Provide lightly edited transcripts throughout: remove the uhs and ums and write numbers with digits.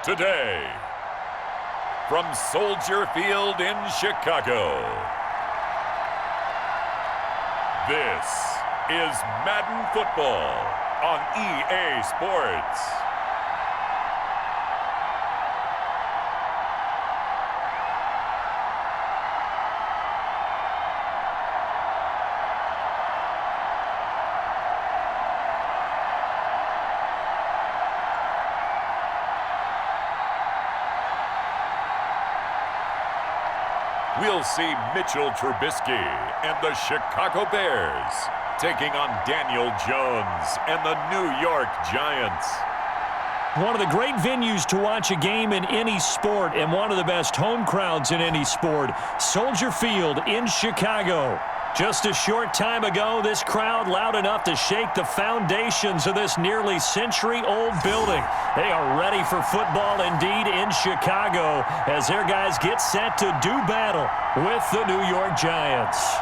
Today, from Soldier Field in Chicago, this is Madden Football on EA Sports. We'll see Mitchell Trubisky and the Chicago Bears taking on Daniel Jones and the New York Giants. One of the great venues to watch a game in any sport and one of the best home crowds in any sport, Soldier Field in Chicago. Just a short time ago, this crowd loud enough to shake the foundations of this nearly century-old building. They are ready for football indeed in Chicago as their guys get set to do battle with the New York Giants.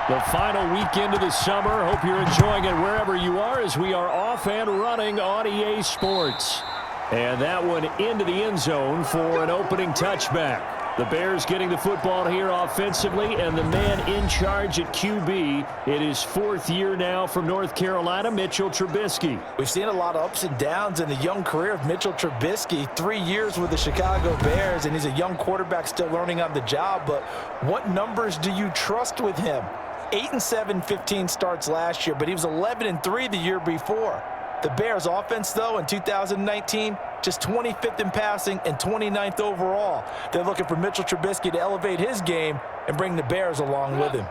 The final weekend of the summer. Hope you're enjoying it wherever you are as we are off and running on EA Sports. And that one into the end zone for an opening touchback. The Bears getting the football here offensively, and the man in charge at QB. It is fourth year now from North Carolina, Mitchell Trubisky. We've seen a lot of ups and downs in the young career of Mitchell Trubisky. 3 years with the Chicago Bears, and he's a young quarterback still learning on the job. But what numbers do you trust with him? 8-7, 15 starts last year, but he was 11-3 the year before. The Bears offense, though, in 2019, just 25th in passing and 29th overall. They're looking for Mitchell Trubisky to elevate his game and bring the Bears along with him.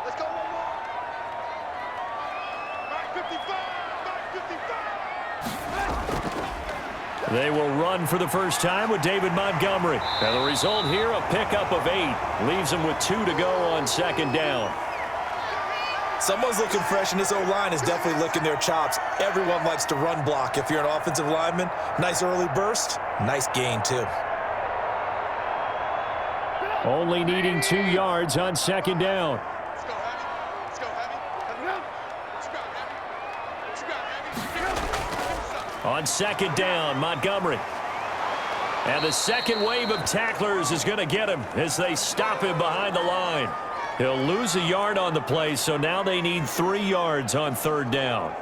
Let's go one more. Back 55, back 55. They will run for the first time with David Montgomery. And the result here, a pickup of 8. Leaves them with 2 to go on second down. Someone's looking fresh, and this O-line is definitely licking their chops. Everyone likes to run block. If you're an offensive lineman, nice early burst, nice gain too. Only needing 2 yards on second down. Let's go heavy. Let's go heavy. What you got, heavy? On second down, Montgomery. And the second wave of tacklers is going to get him as they stop him behind the line. He'll lose a yard on the play, so now they need 3 yards on third down.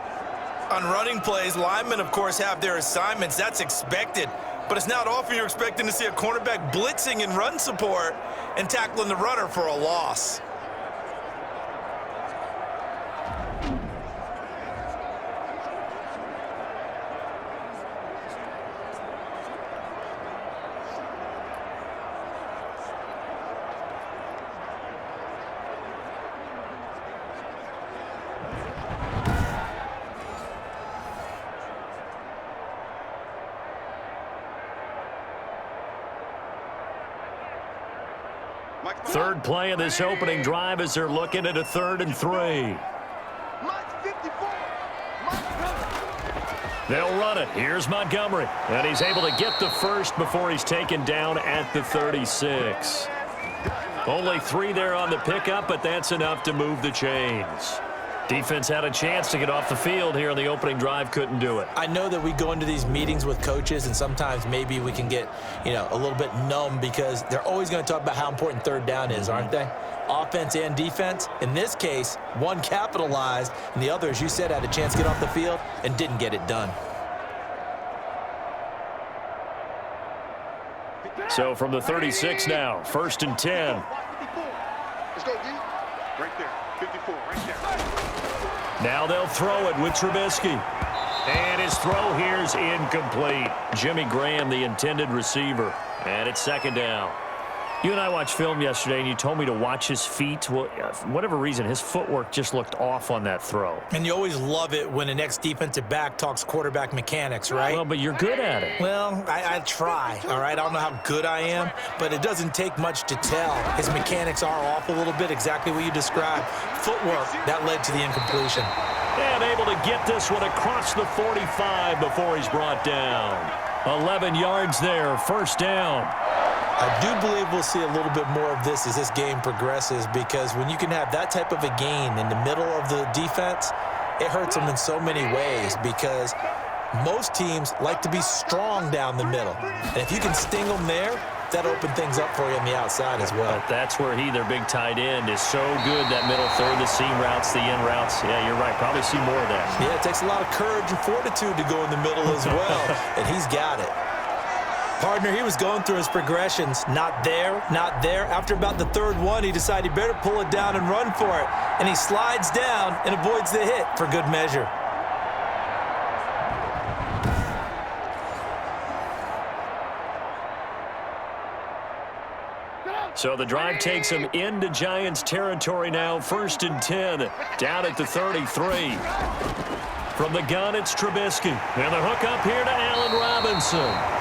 On running plays, linemen, of course, have their assignments. That's expected. But it's not often you're expecting to see a cornerback blitzing in run support and tackling the runner for a loss. Third play of this opening drive as they're looking at a 3rd and 3. They'll run it. Here's Montgomery. And he's able to get the first before he's taken down at the 36. Only 3 there on the pickup, but that's enough to move the chains. Defense had a chance to get off the field here in the opening drive, couldn't do it. I know that we go into these meetings with coaches, and sometimes maybe we can get, a little bit numb because they're always going to talk about how important third down is, aren't they? Offense and defense. In this case, one capitalized, and the other, as you said, had a chance to get off the field and didn't get it done. So from the 36 now, 1st and 10. Let's go, D. Right there. 54, right there. Now they'll throw it with Trubisky. And his throw here's incomplete. Jimmy Graham, the intended receiver. And it's second down. You and I watched film yesterday, and you told me to watch his feet. Well, for whatever reason, his footwork just looked off on that throw. And you always love it when an ex-defensive back talks quarterback mechanics, right? Well, but you're good at it. Well, I try, all right? I don't know how good I am, but it doesn't take much to tell. His mechanics are off a little bit, exactly what you described. Footwork, that led to the incompletion. And able to get this one across the 45 before he's brought down. 11 yards there, first down. I do believe we'll see a little bit more of this as this game progresses, because when you can have that type of a gain in the middle of the defense, it hurts them in so many ways, because most teams like to be strong down the middle. And if you can sting them there, that opens things up for you on the outside as well. But that's where their big tight end, is so good, that middle third, the seam routes, the in routes. Yeah, you're right. Probably see more of that. Yeah, it takes a lot of courage and fortitude to go in the middle as well, and he's got it. Partner, he was going through his progressions. Not there, not there. After about the third one, he decided he better pull it down and run for it. And he slides down and avoids the hit for good measure. So the drive takes him into Giants territory now. 1st and 10, down at the 33. From the gun, it's Trubisky. And the hook up here to Allen Robinson.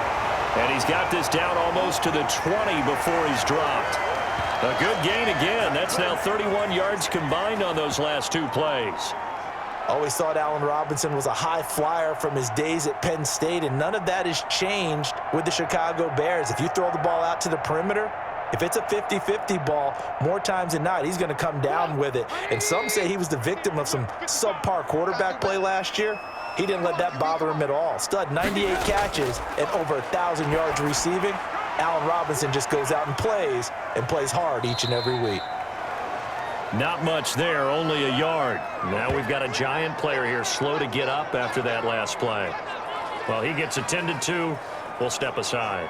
And he's got this down almost to the 20 before he's dropped. A good gain again. That's now 31 yards combined on those last 2 plays. Always thought Allen Robinson was a high flyer from his days at Penn State, and none of that has changed with the Chicago Bears. If you throw the ball out to the perimeter, if it's a 50-50 ball, more times than not, he's going to come down with it. And some say he was the victim of some subpar quarterback play last year. He didn't let that bother him at all. Stud, 98 catches and over 1,000 yards receiving. Allen Robinson just goes out and plays hard each and every week. Not much there, only a yard. Now we've got a Giant player here slow to get up after that last play. Well, he gets attended to. We'll step aside.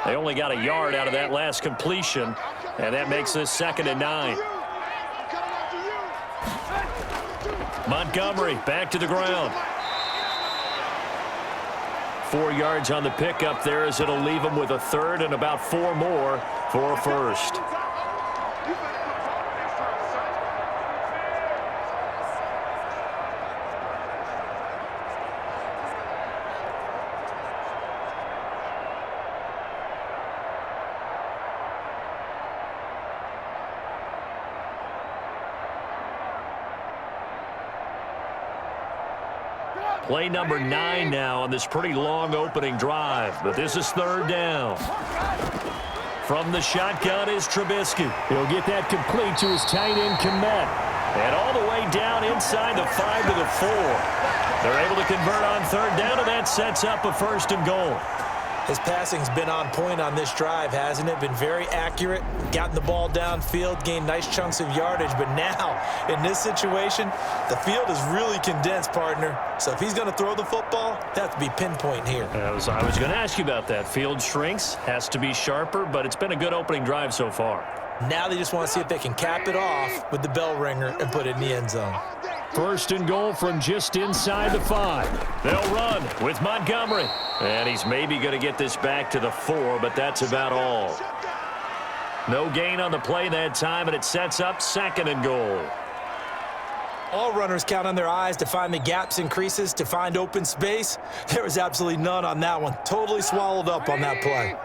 They only got a yard out of that last completion, and that makes this 2nd and 9. Montgomery back to the ground. 4 yards on the pickup there, as it'll leave him with a 3rd and about 4 more for a 1st. Play number 9 now on this pretty long opening drive, but this is 3rd down. From the shotgun is Trubisky. He'll get that complete to his tight end, Komet. And all the way down inside the 5 to the 4. They're able to convert on 3rd down, and that sets up a 1st and goal. His passing's been on point on this drive, hasn't it? Been very accurate, gotten the ball downfield, gained nice chunks of yardage. But now, in this situation, the field is really condensed, partner. So if he's going to throw the football, that has to be pinpoint here. I was going to ask you about that. Field shrinks, has to be sharper, but it's been a good opening drive so far. Now they just want to see if they can cap it off with the bell ringer and put it in the end zone. 1st and goal from just inside the 5. They'll run with Montgomery. And he's maybe going to get this back to the 4, but that's about all. No gain on the play that time, and it sets up 2nd and goal. All runners count on their eyes to find the gaps and creases, to find open space. There was absolutely none on that one. Totally swallowed up on that play.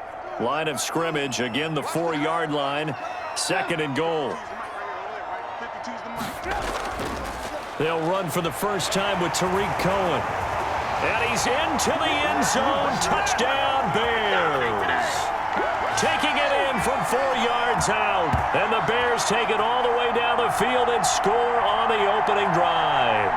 Line of scrimmage, again the 4-yard line. 2nd and goal. They'll run for the first time with Tariq Cohen. And he's into the end zone. Touchdown, Bears. Taking it in from 4 yards out. And the Bears take it all the way down the field and score on the opening drive.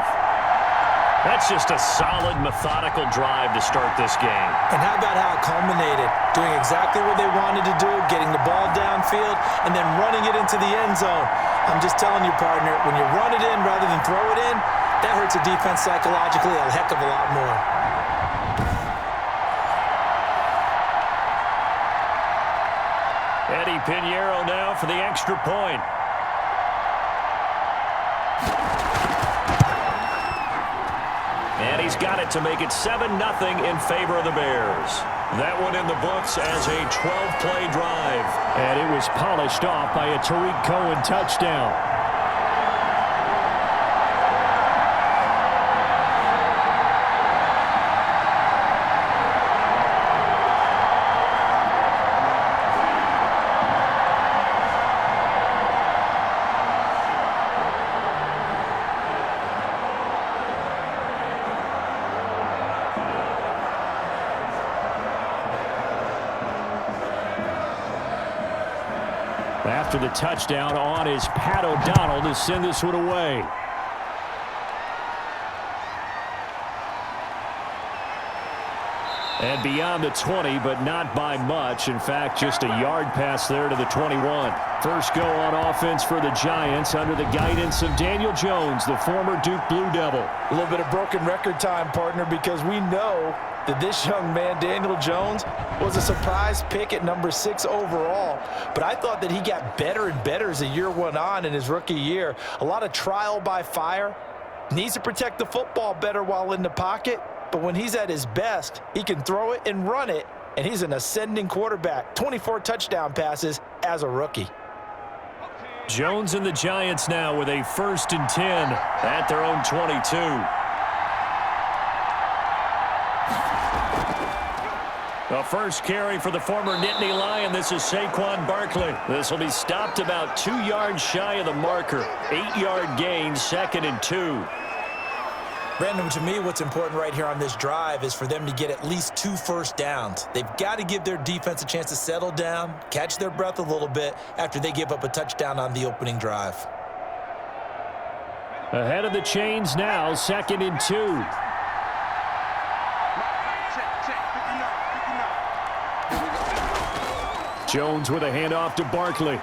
That's just a solid, methodical drive to start this game. And how about how it culminated? Doing exactly what they wanted to do, getting the ball downfield, and then running it into the end zone. I'm just telling you, partner, when you run it in rather than throw it in, that hurts a defense psychologically a heck of a lot more. Eddie Pinheiro now for the extra point. And he's got it to make it 7-0 in favor of the Bears. That one in the books as a 12-play drive. And it was polished off by a Tariq Cohen touchdown. After the touchdown, on is Pat O'Donnell to send this one away. And beyond the 20, but not by much. In fact, just a yard pass there to the 21. First go on offense for the Giants under the guidance of Daniel Jones, the former Duke Blue Devil. A little bit of broken record time, partner, because we know that this young man, Daniel Jones, was a surprise pick at number 6 overall. But I thought that he got better and better as the year went on in his rookie year. A lot of trial by fire. Needs to protect the football better while in the pocket. But when he's at his best, he can throw it and run it. And he's an ascending quarterback. 24 touchdown passes as a rookie. Jones and the Giants now with a 1st and 10 at their own 22. The first carry for the former Nittany Lion. This is Saquon Barkley. This will be stopped about 2 yards shy of the marker. 8-yard gain, 2nd and 2. Brandon, to me, what's important right here on this drive is for them to get at least 2 first downs. They've got to give their defense a chance to settle down, catch their breath a little bit after they give up a touchdown on the opening drive. Ahead of the chains now, 2nd and 2. Jones with a handoff to Barkley.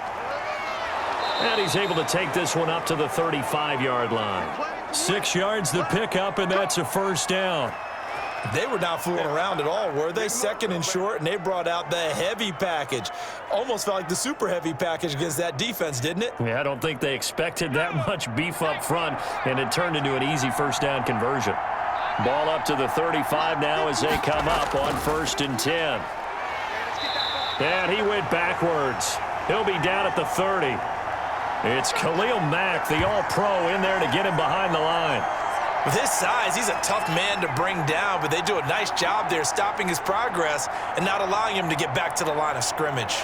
And he's able to take this one up to the 35-yard line. 6 yards the pickup, and that's a first down. They were not fooling around at all, were they? 2nd and short, and they brought out the heavy package. Almost felt like the super heavy package against that defense, didn't it? Yeah, I don't think they expected that much beef up front, and it turned into an easy first down conversion. Ball up to the 35 now as they come up on 1st and 10. And he went backwards. He'll be down at the 30. It's Khalil Mack, the all-pro, in there to get him behind the line. With his size, he's a tough man to bring down, but they do a nice job there stopping his progress and not allowing him to get back to the line of scrimmage.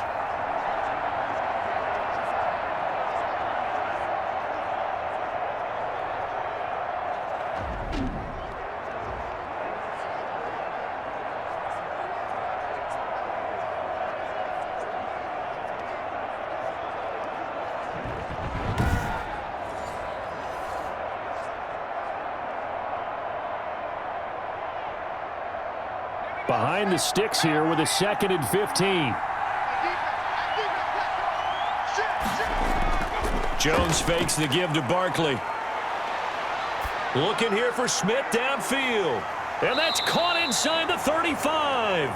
Behind the sticks here with a 2nd and 15. Jones fakes the give to Barkley. Looking here for Smith downfield. And that's caught inside the 35.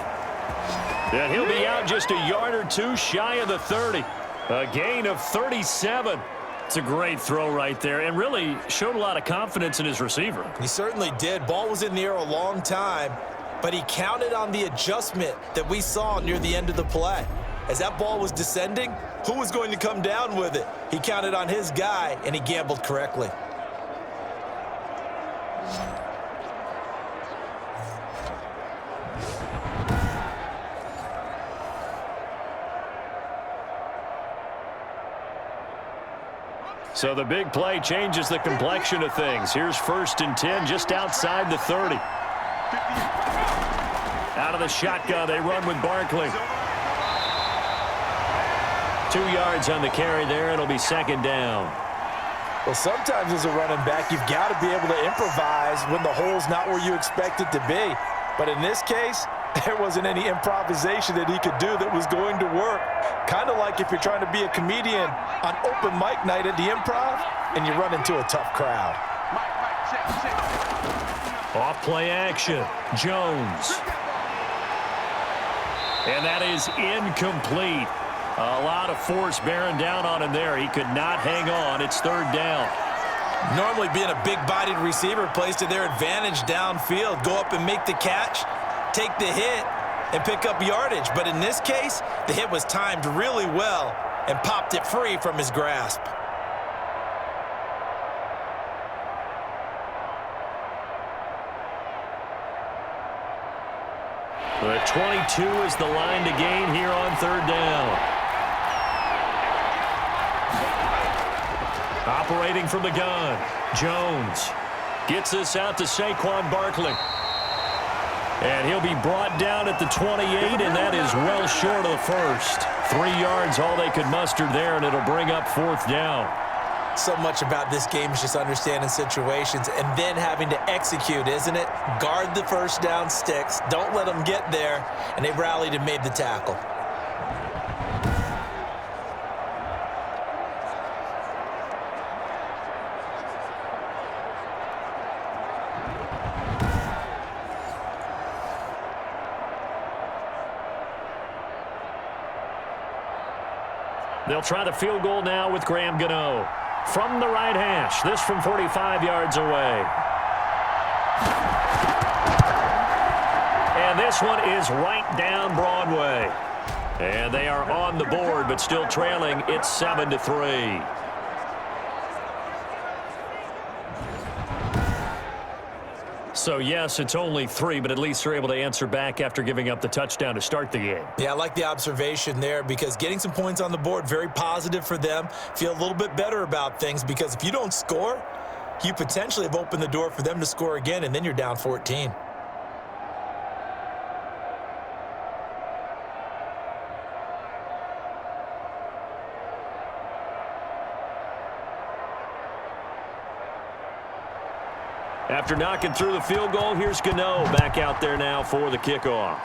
And he'll be out just a yard or 2 shy of the 30. A gain of 37. It's a great throw right there and really showed a lot of confidence in his receiver. He certainly did. Ball was in the air a long time, but he counted on the adjustment that we saw near the end of the play. As that ball was descending, who was going to come down with it? He counted on his guy, and he gambled correctly. So the big play changes the complexion of things. Here's 1st and 10 just outside the 30. Out of the shotgun, they run with Barkley. 2 yards on the carry there. It'll be 2nd down. Well, sometimes as a running back, you've got to be able to improvise when the hole's not where you expect it to be. But in this case, there wasn't any improvisation that he could do that was going to work. Kind of like if you're trying to be a comedian on open mic night at the Improv and you run into a tough crowd. Off play action. Jones. And that is incomplete. A lot of force bearing down on him there. He could not hang on. It's third down. Normally being a big-bodied receiver plays to their advantage downfield. Go up and make the catch, take the hit, and pick up yardage. But in this case, the hit was timed really well and popped it free from his grasp. The 22 is the line to gain here on third down. Operating from the gun, Jones gets this out to Saquon Barkley. And he'll be brought down at the 28, and that is well short of the first. 3 yards, all they could muster there, and it'll bring up fourth down. So much about this game is just understanding situations and then having to execute, isn't it? Guard the first down sticks. Don't let them get there. And they rallied and made the tackle. They'll try the field goal now with Graham Gano. From the right hash, this from 45 yards away. And this one is right down Broadway. And they are on the board, but still trailing. It's 7-3. So, yes, it's only 3, but at least they're able to answer back after giving up the touchdown to start the game. Yeah, I like the observation there because getting some points on the board, very positive for them. Feel a little bit better about things because if you don't score, you potentially have opened the door for them to score again, and then you're down 14. After knocking through the field goal, here's Gano back out there now for the kickoff.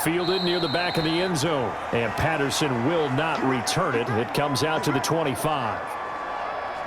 Fielded near the back of the end zone, and Patterson will not return it. It comes out to the 25.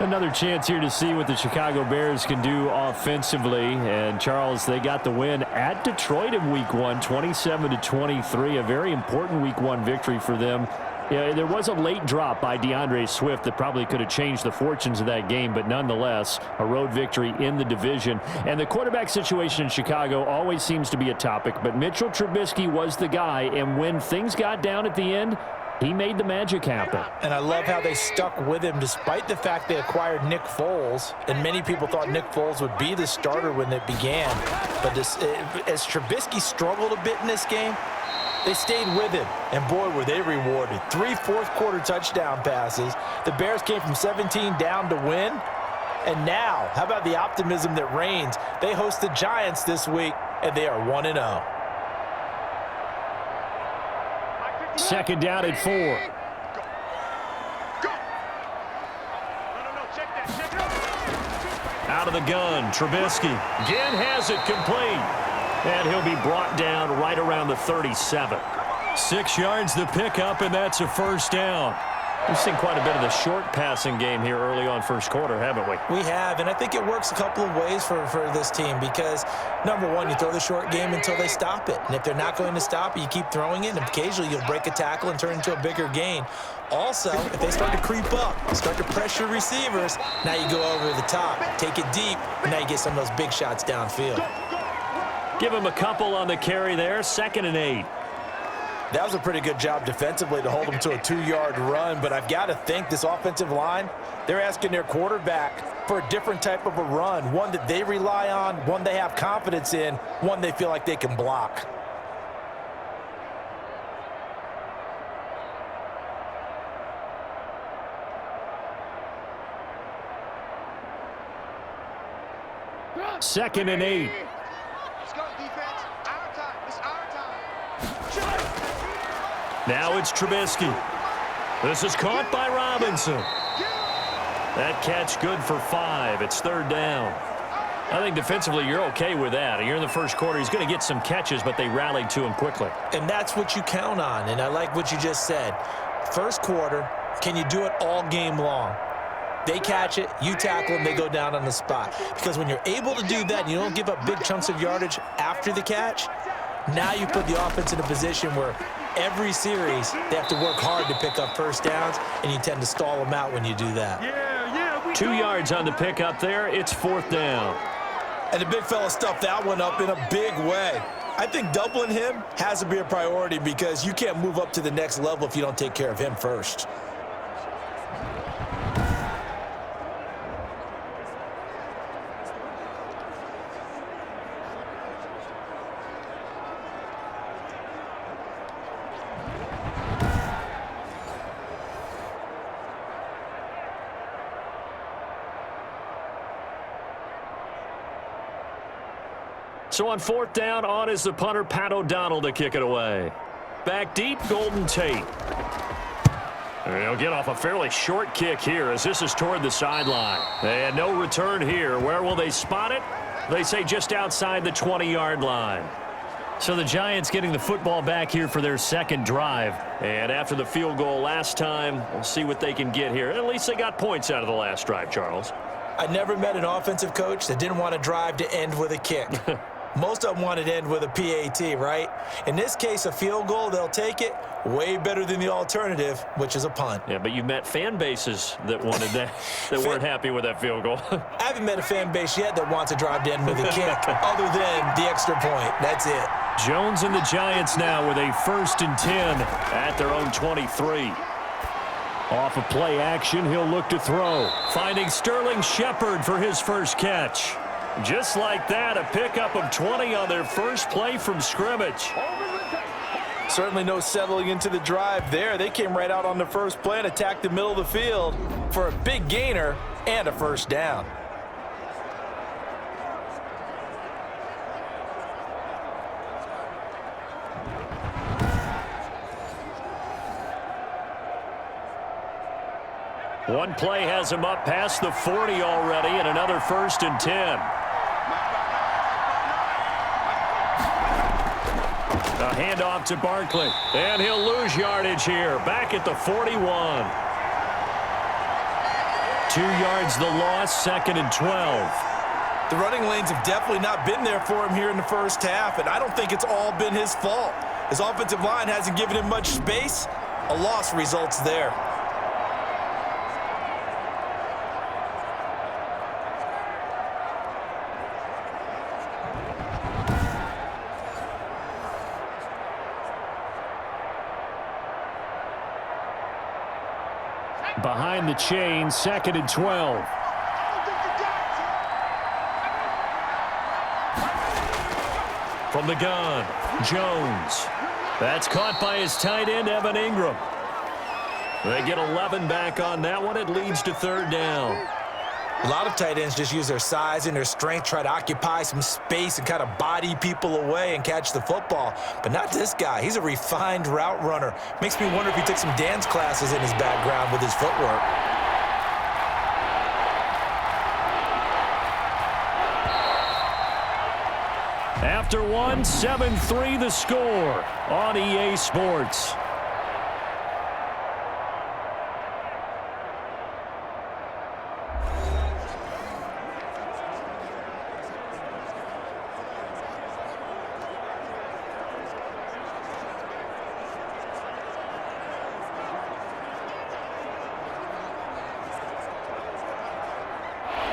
Another chance here to see what the Chicago Bears can do offensively. And, Charles, they got the win at Detroit in Week 1, 27-23, a very important Week 1 victory for them. Yeah, there was a late drop by DeAndre Swift that probably could have changed the fortunes of that game, but nonetheless, a road victory in the division. And the quarterback situation in Chicago always seems to be a topic, but Mitchell Trubisky was the guy, and when things got down at the end, he made the magic happen. And I love how they stuck with him despite the fact they acquired Nick Foles, and many people thought Nick Foles would be the starter when it began. But as Trubisky struggled a bit in this game, they stayed with him, and boy, were they rewarded. 3 fourth-quarter touchdown passes. The Bears came from 17 down to win. And now, how about the optimism that reigns? They host the Giants this week, and they are 1-0. Second down at 4. Go. No, check that. Out of the gun, Trubisky again has it complete. And he'll be brought down right around the 37. 6 yards the pickup, and that's a first down. We've seen quite a bit of the short passing game here early on first quarter, haven't we? We have, and I think it works a couple of ways for this team because, number one, you throw the short game until they stop it. And if they're not going to stop it, you keep throwing it, and occasionally you'll break a tackle and turn into a bigger gain. Also, if they start to creep up, start to pressure receivers, now you go over the top, take it deep, and now you get some of those big shots downfield. Give him a couple on the carry there, 2nd and 8. That was a pretty good job defensively to hold them to a 2-yard run, but I've got to think this offensive line, they're asking their quarterback for a different type of a run, one that they rely on, one they have confidence in, one they feel like they can block. Second and 8. Let's go, defense. Our time. It's our time. Now it's Trubisky. This is caught by Robinson. That catch good for 5. It's third down. I think defensively you're okay with that. You're in the first quarter. He's going to get some catches, but they rallied to him quickly. And that's what you count on, and I like what you just said. First quarter, can you do it all game long? They catch it, you tackle them, they go down on the spot. Because when you're able to do that and you don't give up big chunks of yardage after the catch, now you put the offense in a position where every series they have to work hard to pick up first downs, and you tend to stall them out when you do that. 2 yards on the pickup there. It's fourth down. And the big fella stuffed that one up in a big way. I think doubling him has to be a priority because you can't move up to the next level if you don't take care of him first. So on fourth down, on is the punter, Pat O'Donnell, to kick it away. Back deep, Golden Tate. He'll get off a fairly short kick here as this is toward the sideline. And no return here. Where will they spot it? They say just outside the 20-yard line. So the Giants getting the football back here for their second drive. And after the field goal last time, we'll see what they can get here. At least they got points out of the last drive, Charles. I never met an offensive coach that didn't want to drive to end with a kick. Most of them wanted to end with a PAT, right? In this case, a field goal, they'll take it. Way better than the alternative, which is a punt. Yeah, but you've met fan bases that wanted that, that weren't happy with that field goal. I haven't met a fan base yet that wants to drive to end with a kick, other than the extra point. That's it. Jones and the Giants now with a 1st and 10 at their own 23. Off of play action, he'll look to throw. Finding Sterling Shepard for his first catch. Just like that, a pickup of 20 on their first play from scrimmage. Certainly no settling into the drive there. They came right out on the first play and attacked the middle of the field for a big gainer and a first down. One play has him up past the 40 already, and another 1st and 10. A handoff to Barkley, and he'll lose yardage here, back at the 41. 2 yards the loss, 2nd and 12. The running lanes have definitely not been there for him here in the first half, and I don't think it's all been his fault. His offensive line hasn't given him much space. A loss results there. Behind the chain, 2nd and 12. From the gun, Jones. That's caught by his tight end, Evan Ingram. They get 11 back on that one. It leads to 3rd down. A lot of tight ends just use their size and their strength, try to occupy some space and kind of body people away and catch the football. But not this guy. He's a refined route runner. Makes me wonder if he took some dance classes in his background with his footwork. After one, 7-3 the score on EA Sports.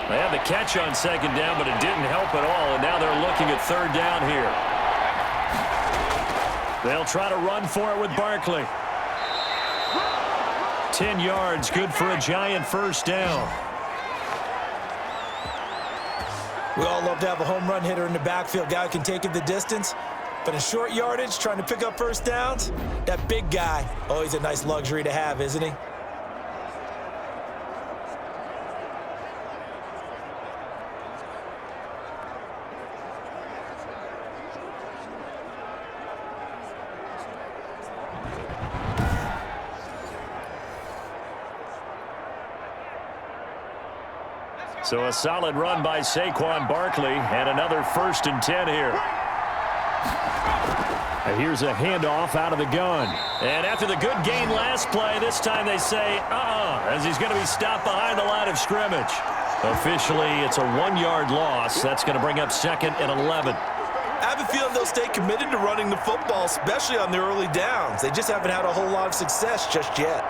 They had the catch on 2nd down, but it didn't help at all, and now they're looking at 3rd down here. They'll try to run for it with Barkley. 10 yards, good for a Giant first down. We all love to have a home run hitter in the backfield, guy who can take it the distance. But in short yardage, trying to pick up first downs, that big guy, always a nice luxury to have, isn't he? So a solid run by Saquon Barkley and another 1st and 10 here. And here's a handoff out of the gun. And after the good gain last play, this time they say, as he's going to be stopped behind the line of scrimmage. Officially, it's a 1-yard loss. That's going to bring up 2nd and 11. I have a feeling they'll stay committed to running the football, especially on the early downs. They just haven't had a whole lot of success just yet.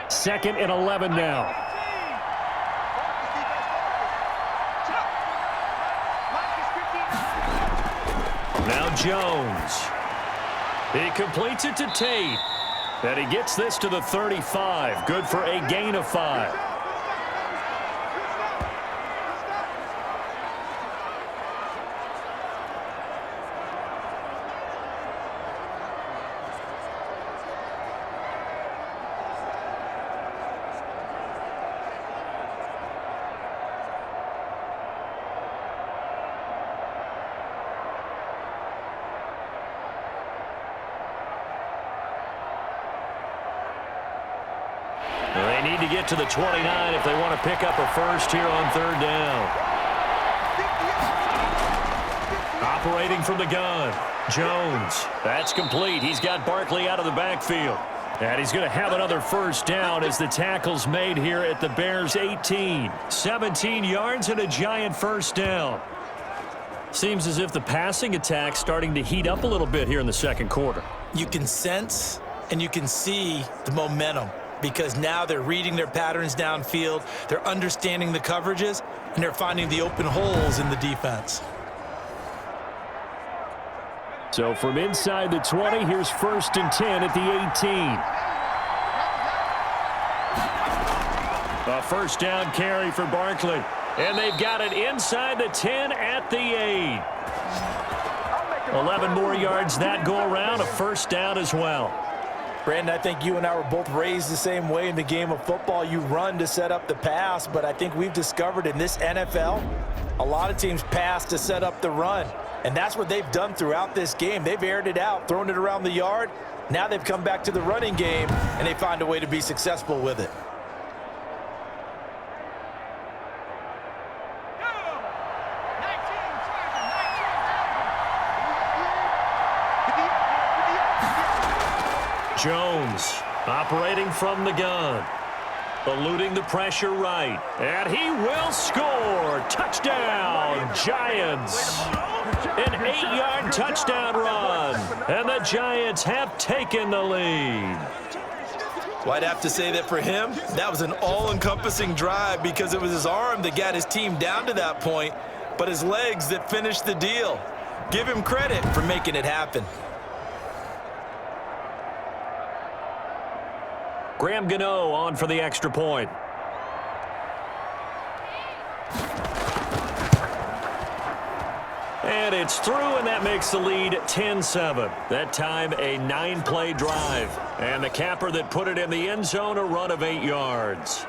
Second and 11 now. Now Jones. He completes it to Tate. And he gets this to the 35. Good for a gain of 5. They need to get to the 29 if they want to pick up a first here on 3rd down. Operating from the gun, Jones. That's complete. He's got Barkley out of the backfield. And he's going to have another 1st down as the tackle's made here at the Bears' 18. 17 yards and a giant 1st down. Seems as if the passing attack's starting to heat up a little bit here in the 2nd quarter. You can sense and you can see the momentum, because now they're reading their patterns downfield, they're understanding the coverages, and they're finding the open holes in the defense. So from inside the 20, here's 1st and 10 at the 18. A 1st down carry for Barkley. And they've got it inside the 10 at the 8. 11 more yards that go around, a 1st down as well. Brandon, I think you and I were both raised the same way in the game of football. You run to set up the pass, but I think we've discovered in this NFL, a lot of teams pass to set up the run. And that's what they've done throughout this game. They've aired it out, thrown it around the yard. Now they've come back to the running game, and they find a way to be successful with it. Jones operating from the gun, eluding the pressure right, and he will score. Touchdown, Giants. An 8-yard touchdown run, and the Giants have taken the lead. Well, I'd have to say that for him, that was an all-encompassing drive, because it was his arm that got his team down to that point, but his legs that finished the deal. Give him credit for making it happen. Graham Gano on for the extra point. And it's through, and that makes the lead 10-7. That time a 9-play drive. And the capper that put it in the end zone, a run of 8 yards.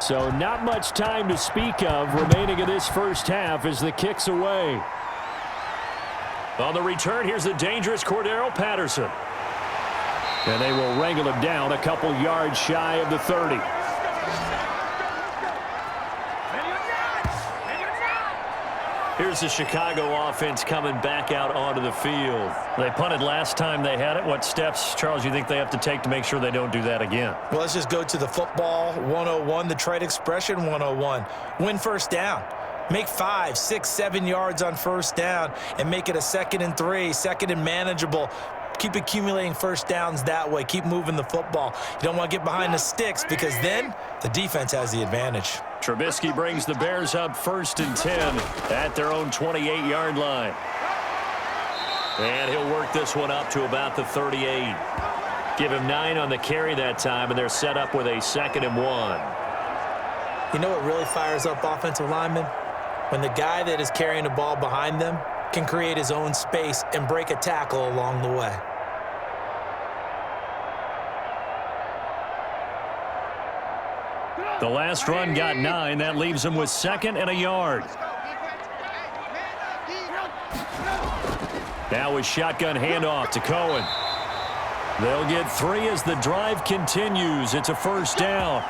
So not much time to speak of remaining in this first half as the kick's away. On the return, here's the dangerous Cordero Patterson. And they will wrangle him down a couple yards shy of the 30. Here's the Chicago offense coming back out onto the field. They punted last time they had it. What steps, Charles, you think they have to take to make sure they don't do that again? Well, let's just go to the football 101, the trade expression 101. Win 1st down. Make 5, 6, 7 yards on first down and make it a 2nd and 3, 2nd and manageable. Keep accumulating first downs that way. Keep moving the football. You don't want to get behind the sticks because then the defense has the advantage. Trubisky brings the Bears up 1st and 10 at their own 28-yard line. And he'll work this one up to about the 38. Give him 9 on the carry that time, and they're set up with a 2nd and 1. You know what really fires up offensive linemen? When the guy that is carrying the ball behind them can create his own space and break a tackle along the way. The last run got 9. That leaves him with 2nd and a yard. Now a shotgun handoff to Cohen. They'll get 3 as the drive continues. It's a first down.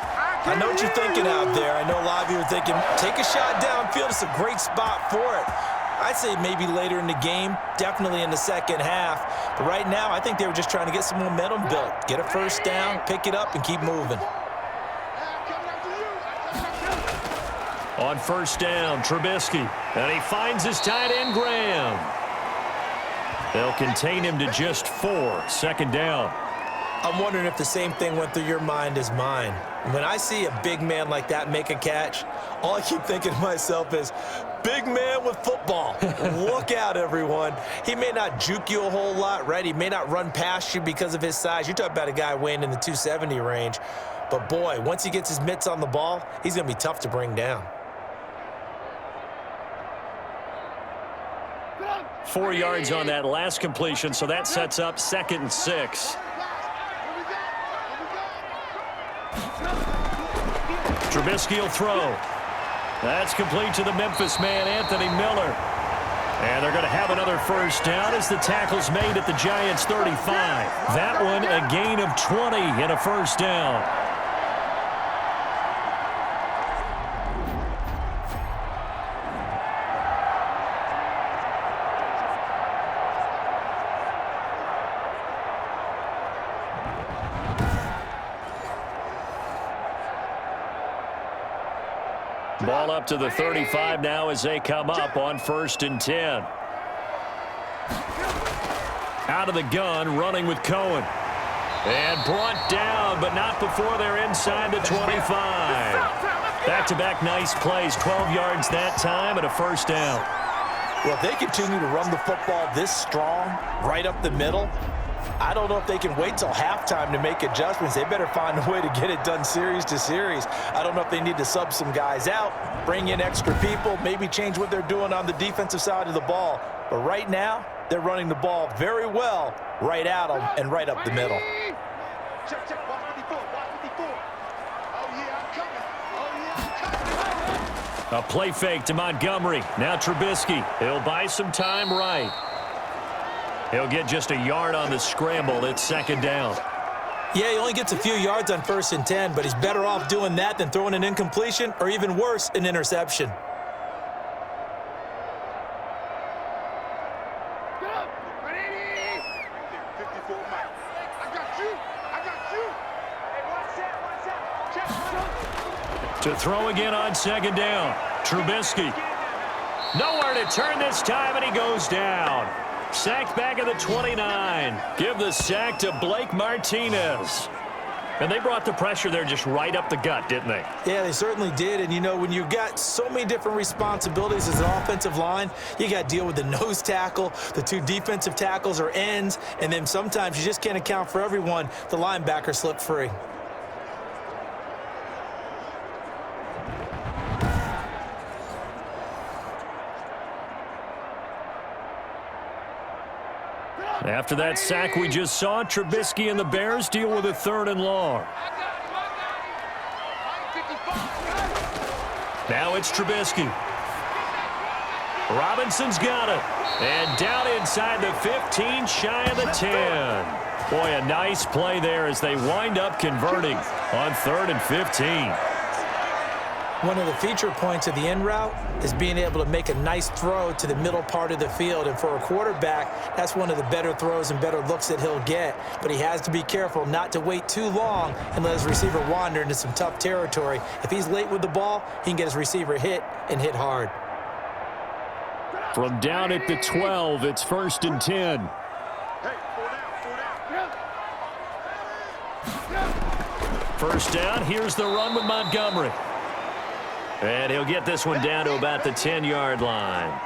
I know what you're thinking out there. I know a lot of you are thinking, take a shot downfield. It's a great spot for it. I'd say maybe later in the game, definitely in the second half. But right now, I think they were just trying to get some momentum built. Get a first down, pick it up, and keep moving. On first down, Trubisky. And he finds his tight end, Graham. They'll contain him to just 4. 2nd down. I'm wondering if the same thing went through your mind as mine. When I see a big man like that make a catch, all I keep thinking to myself is, big man with football. Look out, everyone. He may not juke you a whole lot, right? He may not run past you because of his size. You're talking about a guy weighing in the 270 range. But, boy, once he gets his mitts on the ball, he's going to be tough to bring down. 4 yards on that last completion, so that sets up 2nd and 6. Trubisky will throw. That's complete to the Memphis man, Anthony Miller. And they're going to have another first down as the tackle's made at the Giants' 35. That one a gain of 20 and a first down. Ball up to the 35 now as they come up on 1st and 10. Out of the gun, running with Cohen. And brought down, but not before they're inside the 25. Back-to-back nice plays, 12 yards that time and a first down. Well, if they continue to run the football this strong, right up the middle, I don't know if they can wait till halftime to make adjustments. They better find a way to get it done series to series. I don't know if they need to sub some guys out, bring in extra people, maybe change what they're doing on the defensive side of the ball. But right now, they're running the ball very well right at them and right up the middle. Check, check, watch 54, watch 54. Oh, yeah, I'm coming. Oh, yeah, I'm coming. A play fake to Montgomery. Now Trubisky. He'll buy some time right. He'll get just a yard on the scramble. It's 2nd down. Yeah, he only gets a few yards on 1st and 10, but he's better off doing that than throwing an incompletion or even worse, an interception. Get up. Ready? 54, Mike. I got you. I got you. Hey, watch that. Check. To throw again on 2nd down. Trubisky. Nowhere to turn this time, and he goes down. Sacked back at the 29. Give the sack to Blake Martinez. And they brought the pressure there just right up the gut, didn't they? Yeah, they certainly did. And, you know, when you've got so many different responsibilities as an offensive line, you got to deal with the nose tackle, the 2 defensive tackles or ends, and then sometimes you just can't account for everyone. The linebacker slipped free. After that sack we just saw, Trubisky and the Bears deal with a 3rd and long. Now it's Trubisky. Robinson's got it. And down inside the 15, shy of the 10. Boy, a nice play there as they wind up converting on 3rd and 15. One of the feature points of the in route is being able to make a nice throw to the middle part of the field. And for a quarterback, that's one of the better throws and better looks that he'll get. But he has to be careful not to wait too long and let his receiver wander into some tough territory. If he's late with the ball, he can get his receiver hit and hit hard. From down at the 12, it's 1st and 10. Hey, 4 down. First down, here's the run with Montgomery. And he'll get this one down to about the 10-yard line.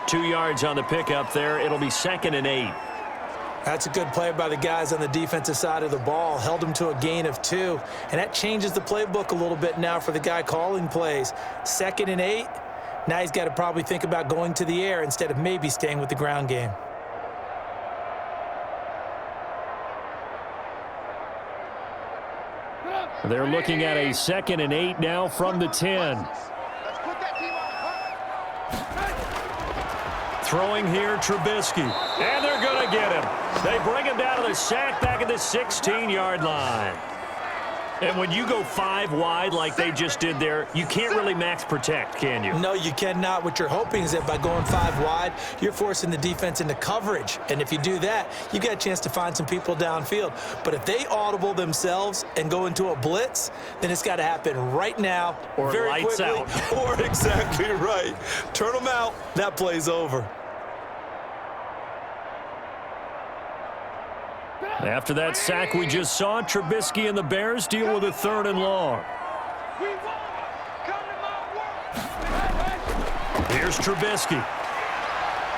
2 yards on the pickup there. It'll be 2nd and 8. That's a good play by the guys on the defensive side of the ball. Held him to a gain of 2. And that changes the playbook a little bit now for the guy calling plays. 2nd and 8. Now he's got to probably think about going to the air instead of maybe staying with the ground game. They're looking at a 2nd and 8 now from the 10. Let's put that team on the clock. Throwing here, Trubisky. And they're going to get him. They bring him down to the sack back at the 16-yard line. And when you go 5 wide like they just did there, you can't really max protect, can you? No, you cannot. What you're hoping is that by going 5 wide, you're forcing the defense into coverage. And if you do that, you get a chance to find some people downfield. But if they audible themselves and go into a blitz, then it's got to happen right now, or very lights quickly. out. Or exactly right. Turn them out. That play's over. After that sack we just saw, Trubisky and the Bears deal with a 3rd and long. Here's Trubisky.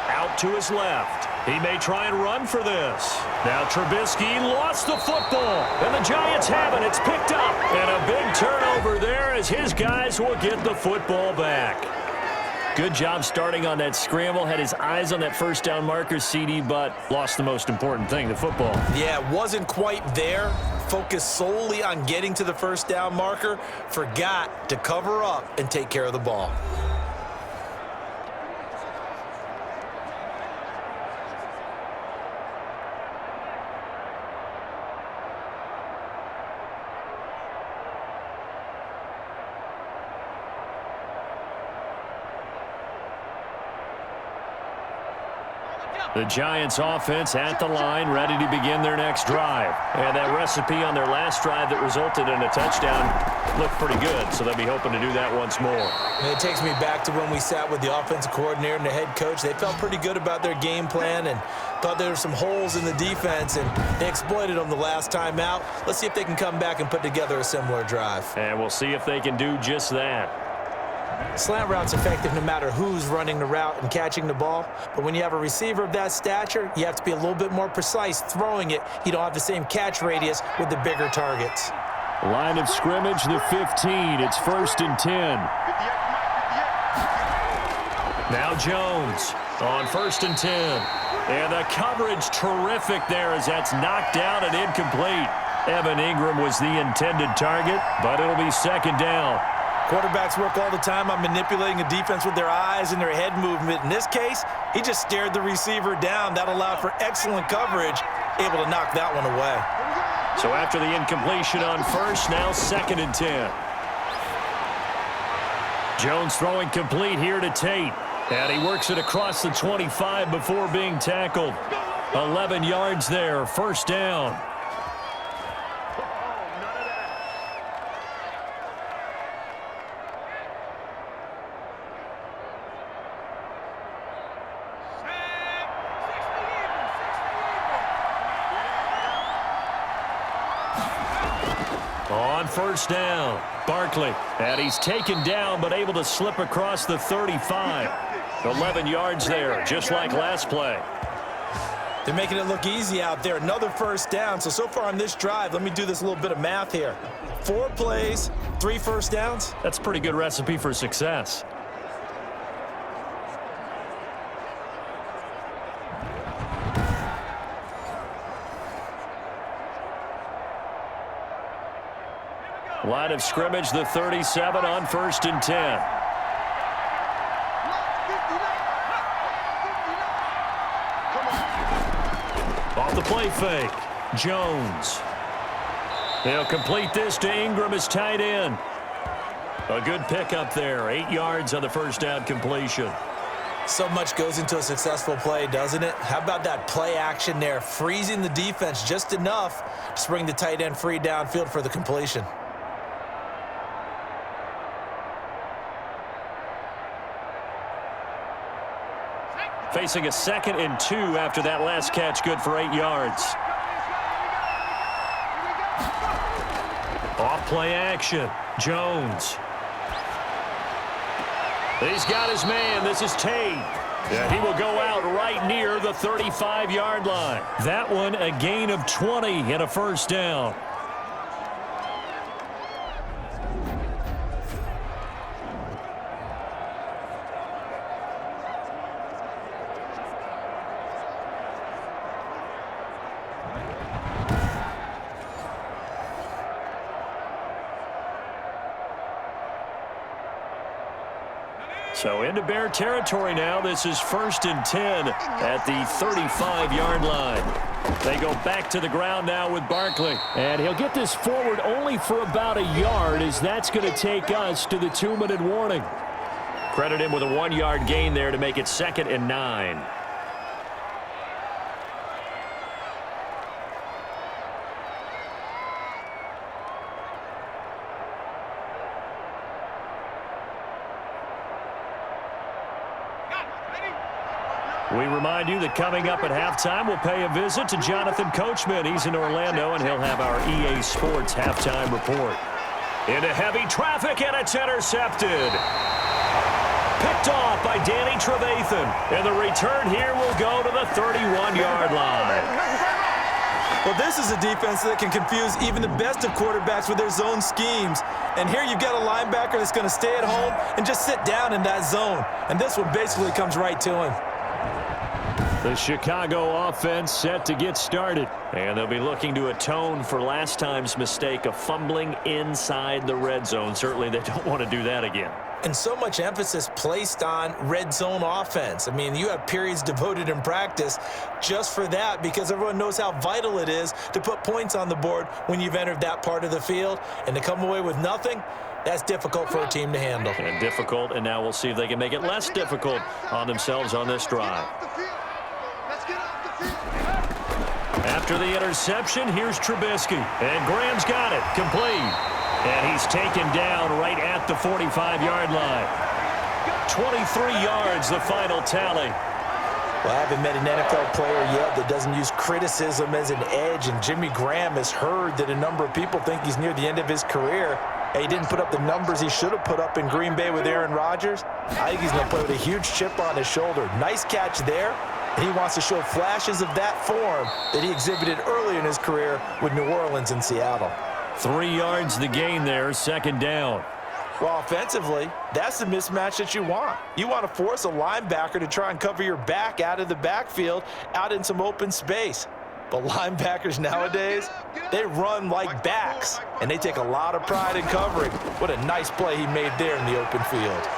Out to his left. He may try and run for this. Now Trubisky lost the football, and the Giants have it. It's picked up. And a big turnover there as his guys will get the football back. Good job starting on that scramble. Had his eyes on that first down marker, CD, but lost the most important thing, the football. Yeah, wasn't quite there. Focused solely on getting to the first down marker. Forgot to cover up and take care of the ball. The Giants offense at the line, ready to begin their next drive. And that recipe on their last drive that resulted in a touchdown looked pretty good, so they'll be hoping to do that once more. And it takes me back to when we sat with the offensive coordinator and the head coach. They felt pretty good about their game plan and thought there were some holes in the defense, and they exploited them the last time out. Let's see if they can come back and put together a similar drive. And we'll see if they can do just that. Slant route's effective no matter who's running the route and catching the ball. But when you have a receiver of that stature, you have to be a little bit more precise throwing it. You don't have the same catch radius with the bigger targets. Line of scrimmage, the 15. It's 1st and 10. Now Jones on 1st and 10. And the coverage terrific there as that's knocked down and incomplete. Evan Ingram was the intended target, but it'll be 2nd down. Quarterbacks work all the time on manipulating a defense with their eyes and their head movement. In this case, he just stared the receiver down. That allowed for excellent coverage, able to knock that one away. So after the incompletion on 1st, now 2nd and 10. Jones throwing complete here to Tate. And he works it across the 25 before being tackled. 11 yards there, 1st down. On 1st down, Barkley. And he's taken down but able to slip across the 35. 11 yards there, just like last play. They're making it look easy out there. Another 1st down. So far on this drive, let me do this little bit of math here. 4 plays, 3 1st downs. That's a pretty good recipe for success. Line of scrimmage, the 37 on 1st and 10. Off the play fake, Jones. He'll complete this to Ingram as tight end. A good pickup there, 8 yards on the 1st down completion. So much goes into a successful play, doesn't it? How about that play action there, freezing the defense just enough to bring the tight end free downfield for the completion. Facing a 2nd and 2 after that last catch, good for 8 yards. Off play action. Jones. He's got his man. This is Tate. And he will go out right near the 35-yard line. That one a gain of 20 and a first down. So into Bear territory now. This is 1st and 10 at the 35-yard line. They go back to the ground now with Barkley. And he'll get this forward only for about a yard, as that's going to take us to the 2-minute warning. Credit him with a 1-yard gain there to make it 2nd and 9. We remind you that coming up at halftime, we'll pay a visit to Jonathan Coachman. He's in Orlando, and he'll have our EA Sports halftime report. Into heavy traffic, and it's intercepted. Picked off by Danny Trevathan. And the return here will go to the 31-yard line. Well, this is a defense that can confuse even the best of quarterbacks with their zone schemes. And here you've got a linebacker that's going to stay at home and just sit down in that zone. And this one basically comes right to him. The Chicago offense set to get started. And they'll be looking to atone for last time's mistake of fumbling inside the red zone. Certainly they don't want to do that again. And so much emphasis placed on red zone offense. I mean, you have periods devoted in practice just for that, because everyone knows how vital it is to put points on the board when you've entered that part of the field. And to come away with nothing, that's difficult for a team to handle. And difficult, and now we'll see if they can make it less difficult on themselves on this drive. After the interception, here's Trubisky. And Graham's got it. Complete. And he's taken down right at the 45-yard line. 23 yards, the final tally. Well, I haven't met an NFL player yet that doesn't use criticism as an edge, and Jimmy Graham has heard that a number of people think he's near the end of his career. He didn't put up the numbers he should have put up in Green Bay with Aaron Rodgers. I think he's going to play with a huge chip on his shoulder. Nice catch there. And he wants to show flashes of that form that he exhibited early in his career with New Orleans and Seattle. 3 yards the gain there, 2nd down. Well, offensively, that's the mismatch that you want. You want to force a linebacker to try and cover your back out of the backfield, out in some open space. But linebackers nowadays, they run like backs, and they take a lot of pride in covering. What a nice play he made there in the open field.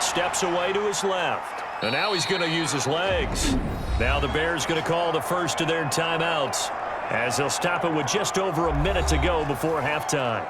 Steps away to his left. And now he's going to use his legs. Now the Bears going to call the first of their timeouts, as they'll stop it with just over a minute to go before halftime.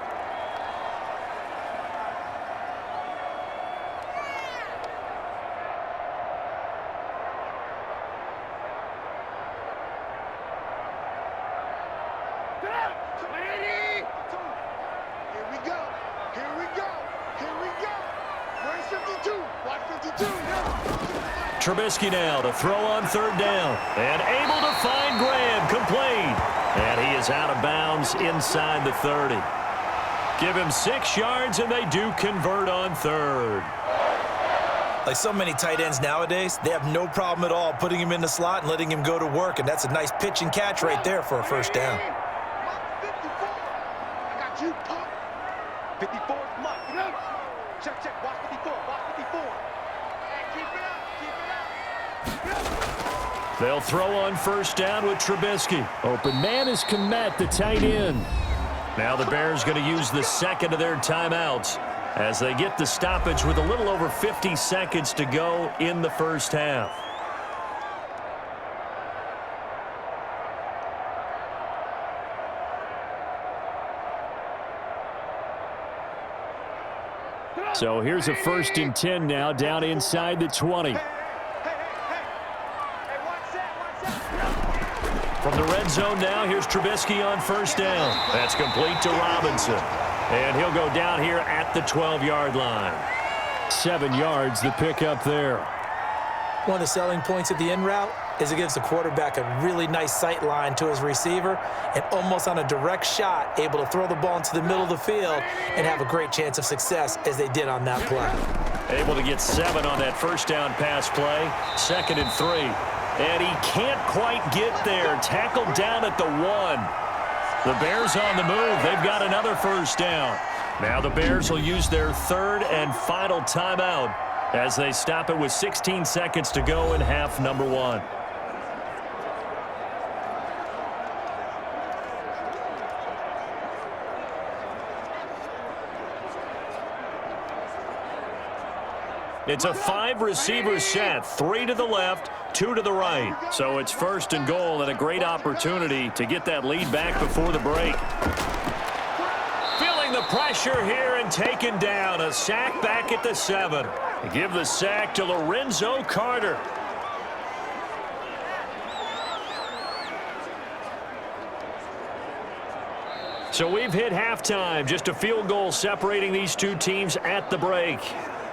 Trubisky now to throw on 3rd down. And able to find Graham. Complete. And he is out of bounds inside the 30. Give him 6 yards, and they do convert on 3rd. Like so many tight ends nowadays, they have no problem at all putting him in the slot and letting him go to work. And that's a nice pitch and catch right there for a first down. I got you, punk. 54 is Mike. Check, check. Watch 54. Watch 54. They'll throw on 1st down with Trubisky. Open man is Kmet, the tight end. Now the Bears going to use the 2nd of their timeouts as they get the stoppage with a little over 50 seconds to go in the first half. So here's a 1st and 10 now down inside the 20. From the red zone now, here's Trubisky on 1st down. That's complete to Robinson. And he'll go down here at the 12-yard line. 7 yards, the pickup there. One of the selling points of the in route is it gives the quarterback a really nice sight line to his receiver and almost on a direct shot able to throw the ball into the middle of the field and have a great chance of success as they did on that play. Able to get 7 on that first down pass play. 2nd and 3. And he can't quite get there. Tackled down at the 1. The Bears on the move. They've got another first down. Now the Bears will use their 3rd and final timeout as they stop it with 16 seconds to go in half number 1. It's a 5-receiver set, 3 to the left, 2 to the right. So it's 1st and goal and a great opportunity to get that lead back before the break. Feeling the pressure here and taken down. A sack back at the 7. Give the sack to Lorenzo Carter. So we've hit halftime. Just a field goal separating these two teams at the break.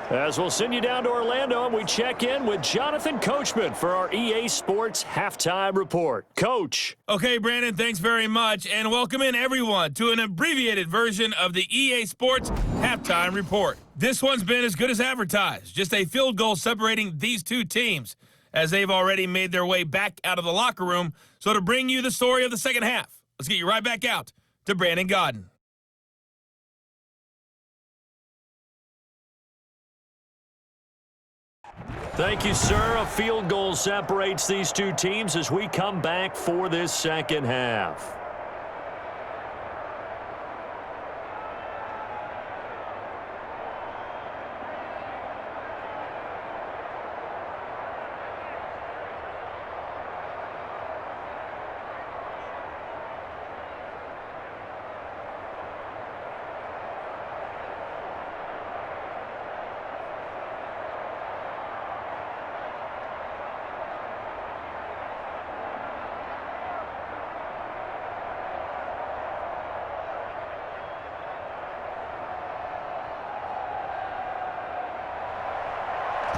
As we'll send you down to Orlando, and we check in with Jonathan Coachman for our EA Sports Halftime Report. Coach. Okay, Brandon, thanks very much, and welcome in everyone to an abbreviated version of the EA Sports Halftime Report. This one's been as good as advertised, just a field goal separating these two teams, as they've already made their way back out of the locker room. So to bring you the story of the second half, let's get you right back out to Brandon Godden. Thank you, sir. A field goal separates these two teams as we come back for this second half.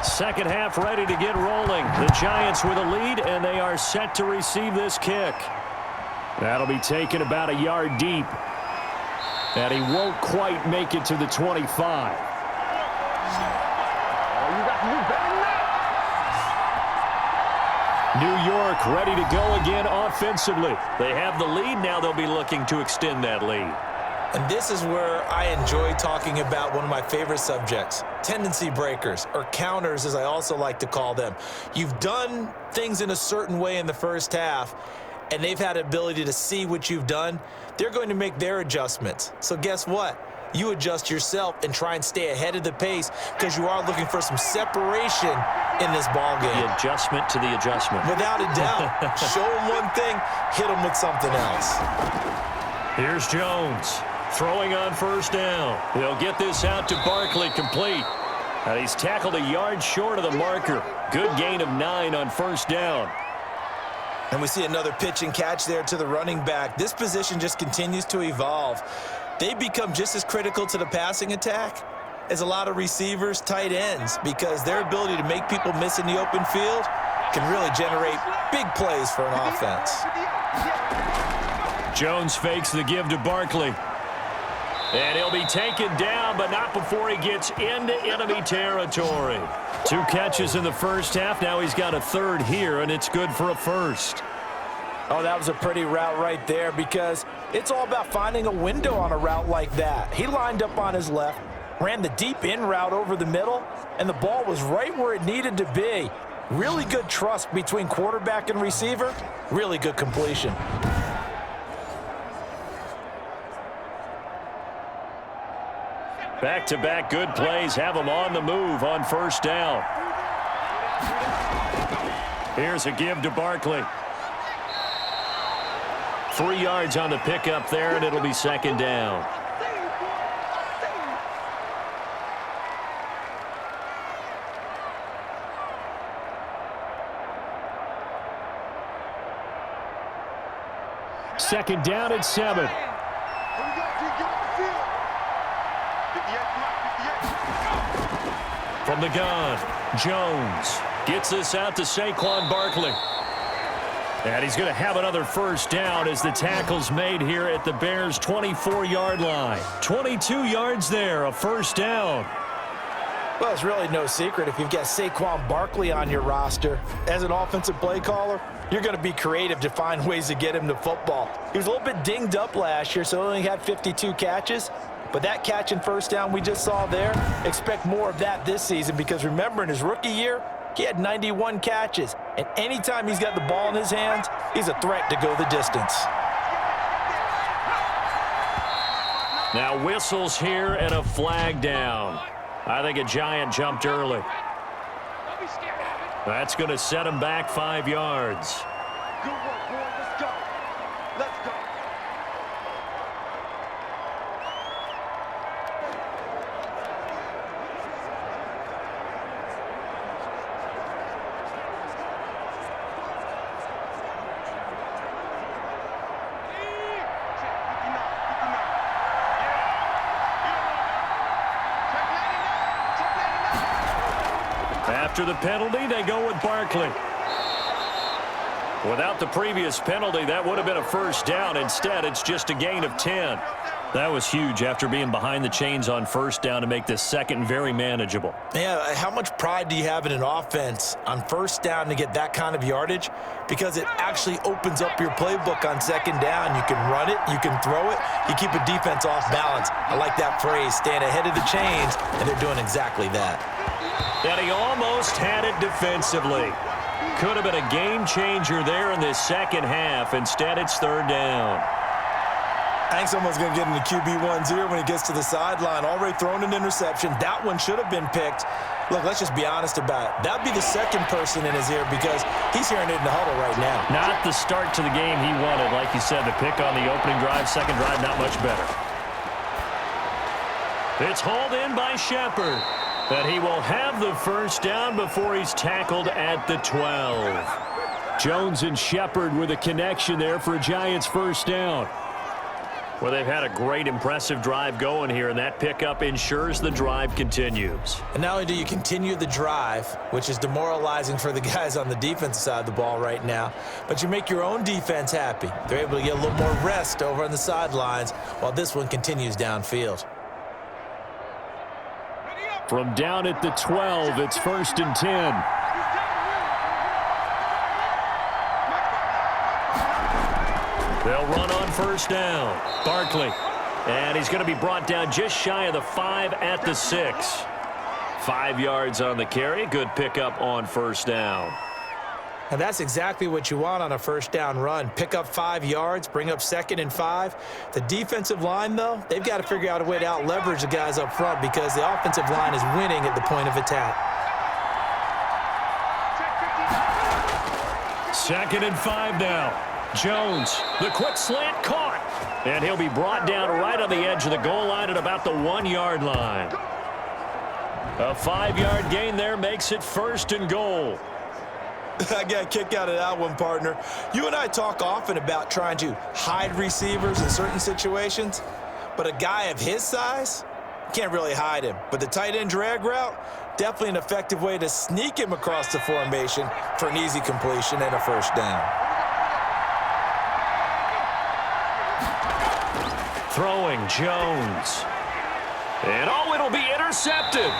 Second half ready to get rolling. The Giants with a lead, and they are set to receive this kick. That'll be taken about a yard deep. And he won't quite make it to the 25. New York ready to go again offensively. They have the lead. Now they'll be looking to extend that lead. And this is where I enjoy talking about one of my favorite subjects, tendency breakers, or counters as I also like to call them. You've done things in a certain way in the first half, and they've had the ability to see what you've done. They're going to make their adjustments. So guess what? You adjust yourself and try and stay ahead of the pace because you are looking for some separation in this ball game. The adjustment to the adjustment. Without a doubt. Show them one thing, hit them with something else. Here's Jones. Throwing on first down. He'll get this out to Barkley, complete. And he's tackled a yard short of the marker. Good gain of 9 on first down. And we see another pitch and catch there to the running back. This position just continues to evolve. They become just as critical to the passing attack as a lot of receivers, tight ends, because their ability to make people miss in the open field can really generate big plays for an offense. Jones fakes the give to Barkley. And he'll be taken down, but not before he gets into enemy territory. 2 catches in the first half. Now he's got a third here, and it's good for a first. Oh, that was a pretty route right there because it's all about finding a window on a route like that. He lined up on his left, ran the deep in route over the middle, and the ball was right where it needed to be. Really good trust between quarterback and receiver. Really good completion. Back-to-back good plays have them on the move on first down. Here's a give to Barkley. 3 yards on the pickup there, and it'll be second down. Second down at 7. From the gun, Jones. Gets this out to Saquon Barkley. And he's going to have another first down as the tackle's made here at the Bears' 24-yard line. 22 yards there, a first down. Well, it's really no secret if you've got Saquon Barkley on your roster. As an offensive play caller, you're going to be creative to find ways to get him to football. He was a little bit dinged up last year, so he only had 52 catches. But that catch and first down we just saw there, expect more of that this season because remember, in his rookie year, he had 91 catches. And anytime he's got the ball in his hands, he's a threat to go the distance. Now whistles here and a flag down. I think a Giant jumped early. That's going to set him back 5 yards. Good work, boy. Let's go. Let's go. After the penalty, they go with Barkley. Without the previous penalty, that would have been a first down. Instead, it's just a gain of 10. That was huge after being behind the chains on first down to make this second very manageable. Yeah, how much pride do you have in an offense on first down to get that kind of yardage? Because it actually opens up your playbook on second down. You can run it, you can throw it, you keep a defense off balance. I like that phrase, staying ahead of the chains, and they're doing exactly that. And he almost had it defensively. Could have been a game changer there in this second half. Instead, it's third down. I think someone's going to get into QB1's ear when he gets to the sideline. Already thrown an interception. That one should have been picked. Look, let's just be honest about it. That would be the second person in his ear because he's hearing it in the huddle right now. Not the start to the game he wanted. Like you said, the pick on the opening drive, second drive, not much better. It's hauled in by Shepard. But he will have the first down before he's tackled at the 12. Jones and Shepard with a connection there for a Giants first down. Well, they've had a great, impressive drive going here, and that pickup ensures the drive continues. And not only do you continue the drive, which is demoralizing for the guys on the defensive side of the ball right now, but you make your own defense happy. They're able to get a little more rest over on the sidelines while this one continues downfield. From down at the 12, it's 1st and 10. They'll run on first down. Barkley. And he's going to be brought down just shy of the 5 at the 6. 5 yards on the carry. Good pickup on first down. And that's exactly what you want on a first down run. Pick up 5 yards, bring up 2nd and 5. The defensive line, though, they've got to figure out a way to out-leverage the guys up front because the offensive line is winning at the point of attack. 2nd and 5 now. Jones, the quick slant caught. And he'll be brought down right on the edge of the goal line at about the 1-yard line. A 5-yard gain there makes it 1st and goal. I got a kick out of that one, partner. You and I talk often about trying to hide receivers in certain situations, but a guy of his size, can't really hide him. But the tight end drag route, definitely an effective way to sneak him across the formation for an easy completion and a first down. Throwing Jones. And oh, it'll be intercepted.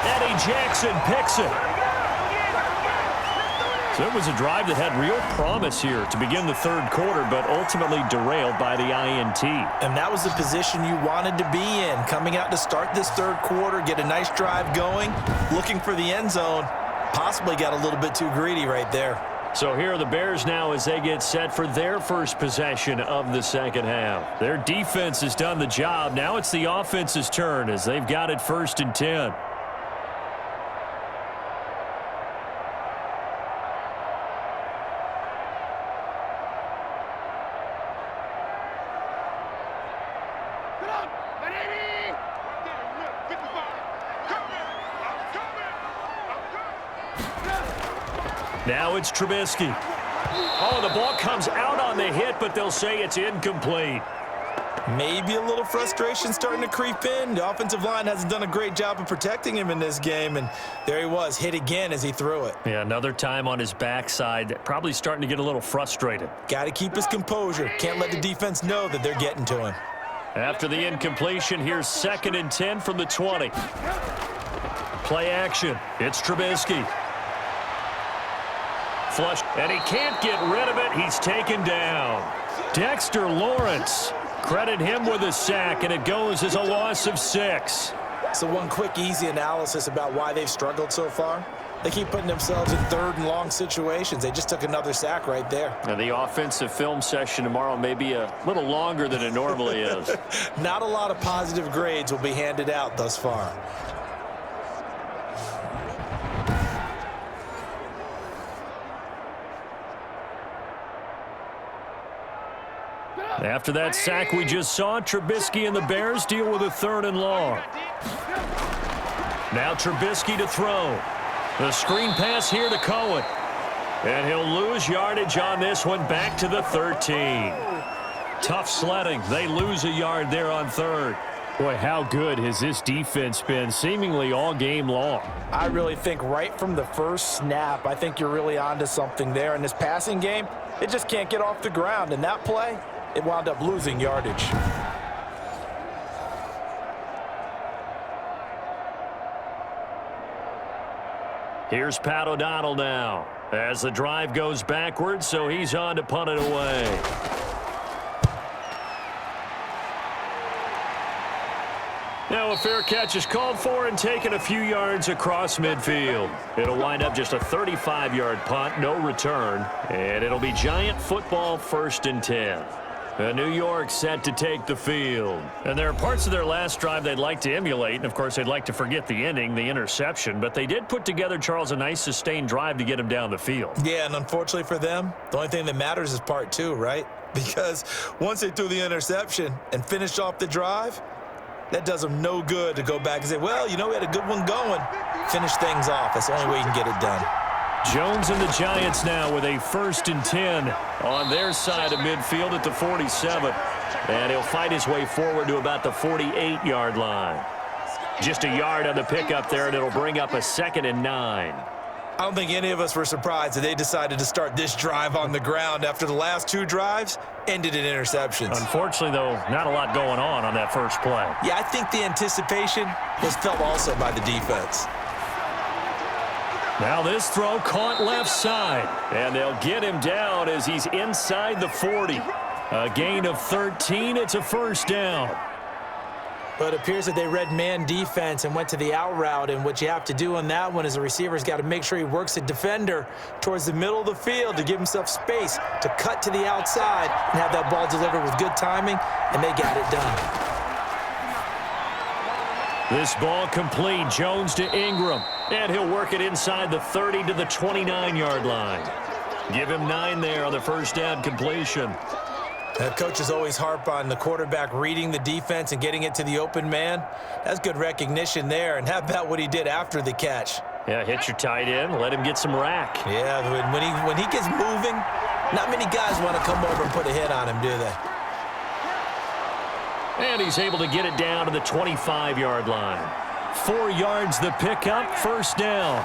Eddie Jackson picks it. So it was a drive that had real promise here to begin the 3rd quarter, but ultimately derailed by the INT. And that was the position you wanted to be in, coming out to start this 3rd quarter, get a nice drive going, looking for the end zone. Possibly got a little bit too greedy right there. So here are the Bears now as they get set for their first possession of the second half. Their defense has done the job. Now it's the offense's turn as they've got it 1st and 10. Now it's Trubisky. Oh, the ball comes out on the hit, but they'll say it's incomplete. Maybe a little frustration starting to creep in. The offensive line hasn't done a great job of protecting him in this game, and there he was, hit again as he threw it. Yeah, another time on his backside, probably starting to get a little frustrated. Got to keep his composure. Can't let the defense know that they're getting to him. After the incompletion, here's 2nd and 10 from the 20. Play action. It's Trubisky. Flush, and he can't get rid of it. He's taken down. Dexter Lawrence. Credit him with a sack, and it goes as a loss of 6. So one quick, easy analysis about why they've struggled so far. They keep putting themselves in 3rd and long situations. They just took another sack right there. Now, the offensive film session tomorrow may be a little longer than it normally is. Not a lot of positive grades will be handed out thus far. After that sack we just saw, Trubisky and the Bears deal with a 3rd and long. Now Trubisky to throw. The screen pass here to Cohen. And he'll lose yardage on this one, back to the 13. Tough sledding. They lose a yard there on 3rd. Boy, how good has this defense been seemingly all game long? I really think right from the first snap, I think you're really onto something there. In this passing game, it just can't get off the ground. And that play, it wound up losing yardage. Here's Pat O'Donnell now as the drive goes backwards, so he's on to punt it away. Now a fair catch is called for and taken a few yards across midfield. It'll wind up just a 35-yard punt, no return, and it'll be Giant football 1st and 10. New York set to take the field. And there are parts of their last drive they'd like to emulate, and of course they'd like to forget the ending, the interception, but they did put together, Charles, a nice sustained drive to get him down the field. Yeah, and unfortunately for them, the only thing that matters is part 2, right? Because once they threw the interception and finished off the drive, that does them no good to go back and say, well, you know, we had a good one going. Finish things off. That's the only way you can get it done. Jones and the Giants now with a 1st and 10 on their side of midfield at the 47. And he'll fight his way forward to about the 48-yard line. Just a yard on the pickup there, and it'll bring up a 2nd and 9. I don't think any of us were surprised that they decided to start this drive on the ground after the last 2 drives ended in interceptions. Unfortunately, though, not a lot going on that first play. Yeah, I think the anticipation was felt also by the defense. Now this throw caught left side, and they'll get him down as he's inside the 40. A gain of 13. It's a 1st down. But it appears that they read man defense and went to the out route, and what you have to do on that one is the receiver's got to make sure he works the defender towards the middle of the field to give himself space to cut to the outside and have that ball delivered with good timing, and they got it done. This ball complete. Jones to Ingram, and he'll work it inside the 30 to the 29-yard line. Give him 9 there on the 1st down completion. Coaches always harp on the quarterback reading the defense and getting it to the open man. That's good recognition there. And how about what he did after the catch? Yeah, hit your tight end, let him get some rack. Yeah, when he gets moving, not many guys want to come over and put a hit on him, do they? And he's able to get it down to the 25-yard line. 4 yards the pickup, 1st down.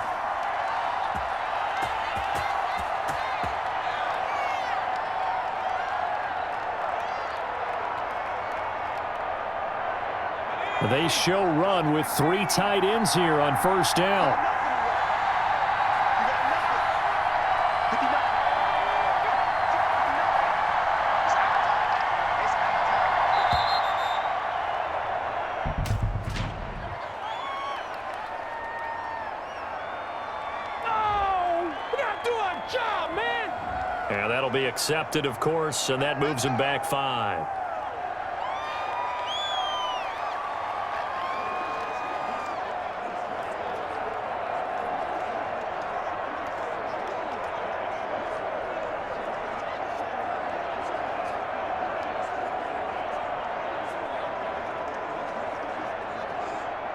They show run with 3 tight ends here on 1st down. And that'll be accepted, of course, and that moves him back 5.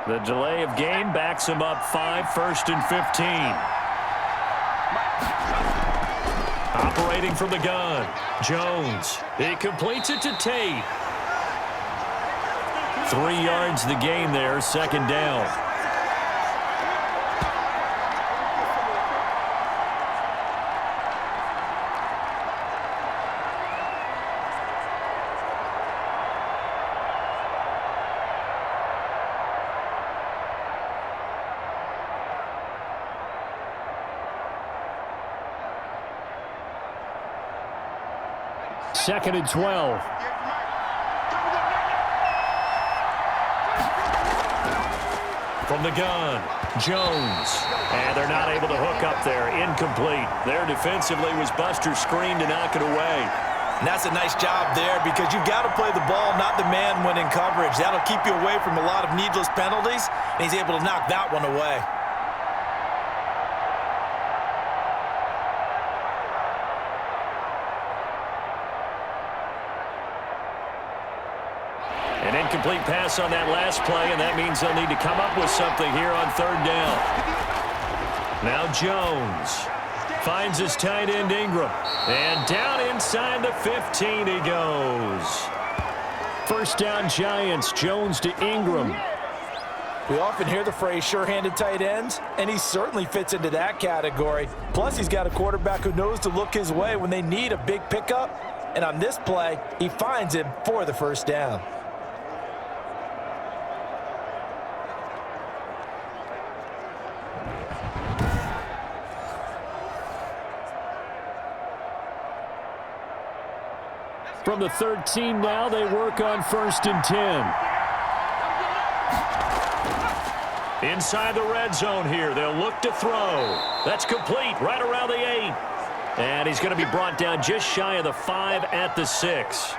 The delay of game backs him up 5, 1st and 15. Operating from the gun, Jones. He completes it to Tate. 3 yards the gain there, second down. Second and 12. From the gun, Jones. And they're not able to hook up there. Incomplete. There defensively was Buster's screen to knock it away. And that's a nice job there because you've got to play the ball, not the man when in coverage. That'll keep you away from a lot of needless penalties, and he's able to knock that one away. An incomplete pass on that last play, and that means they'll need to come up with something here on third down. Now Jones finds his tight end Ingram. And down inside the 15 he goes. First down Giants, Jones to Ingram. We often hear the phrase sure-handed tight ends, and he certainly fits into that category. Plus, he's got a quarterback who knows to look his way when they need a big pickup. And on this play, he finds him for the first down. From the 13 now, they work on first and 10. Inside the red zone here, they'll look to throw. That's complete, right around the 8. And he's going to be brought down just shy of the 5 at the 6.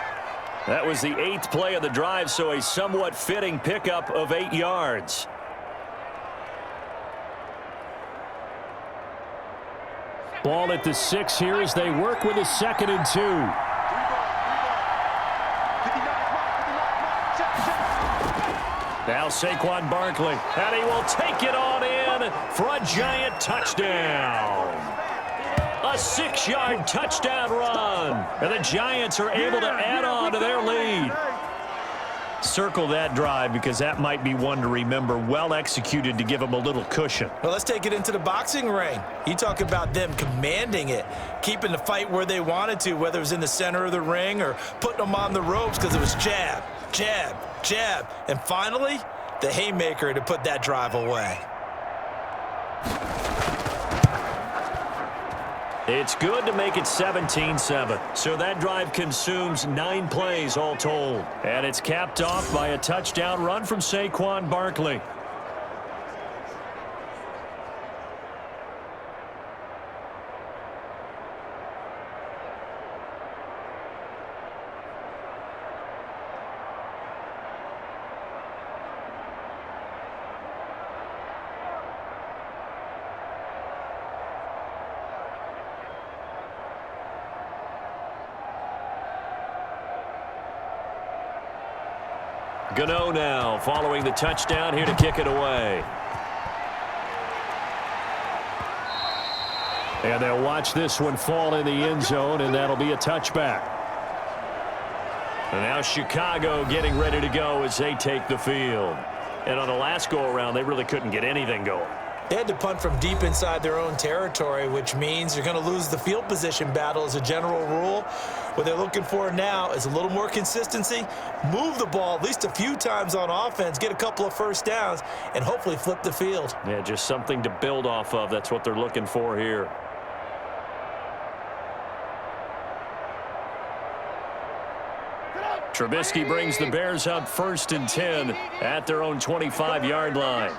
That was the 8th play of the drive, so a somewhat fitting pickup of 8 yards. Ball at the 6 here as they work with a second and 2. Now Saquon Barkley, and he will take it on in for a Giant touchdown. A 6-yard touchdown run, and the Giants are able to add on to their lead. Circle that drive because that might be one to remember. Well executed to give them a little cushion. Well, let's take it into the boxing ring. You talk about them commanding it, keeping the fight where they wanted to, whether it was in the center of the ring or putting them on the ropes because it was jab, jab, jab, and finally, the haymaker to put that drive away. It's good to make it 17-7. So that drive consumes 9 plays all told. And it's capped off by a touchdown run from Saquon Barkley. Gano now following the touchdown here to kick it away. And they'll watch this one fall in the end zone, and that'll be a touchback. And now Chicago getting ready to go as they take the field. And on the last go-around, they really couldn't get anything going. They had to punt from deep inside their own territory, which means you're going to lose the field position battle as a general rule. What they're looking for now is a little more consistency, move the ball at least a few times on offense, get a couple of first downs, and hopefully flip the field. Yeah, just something to build off of. That's what they're looking for here. Trubisky brings the Bears up first and 10 at their own 25-yard line.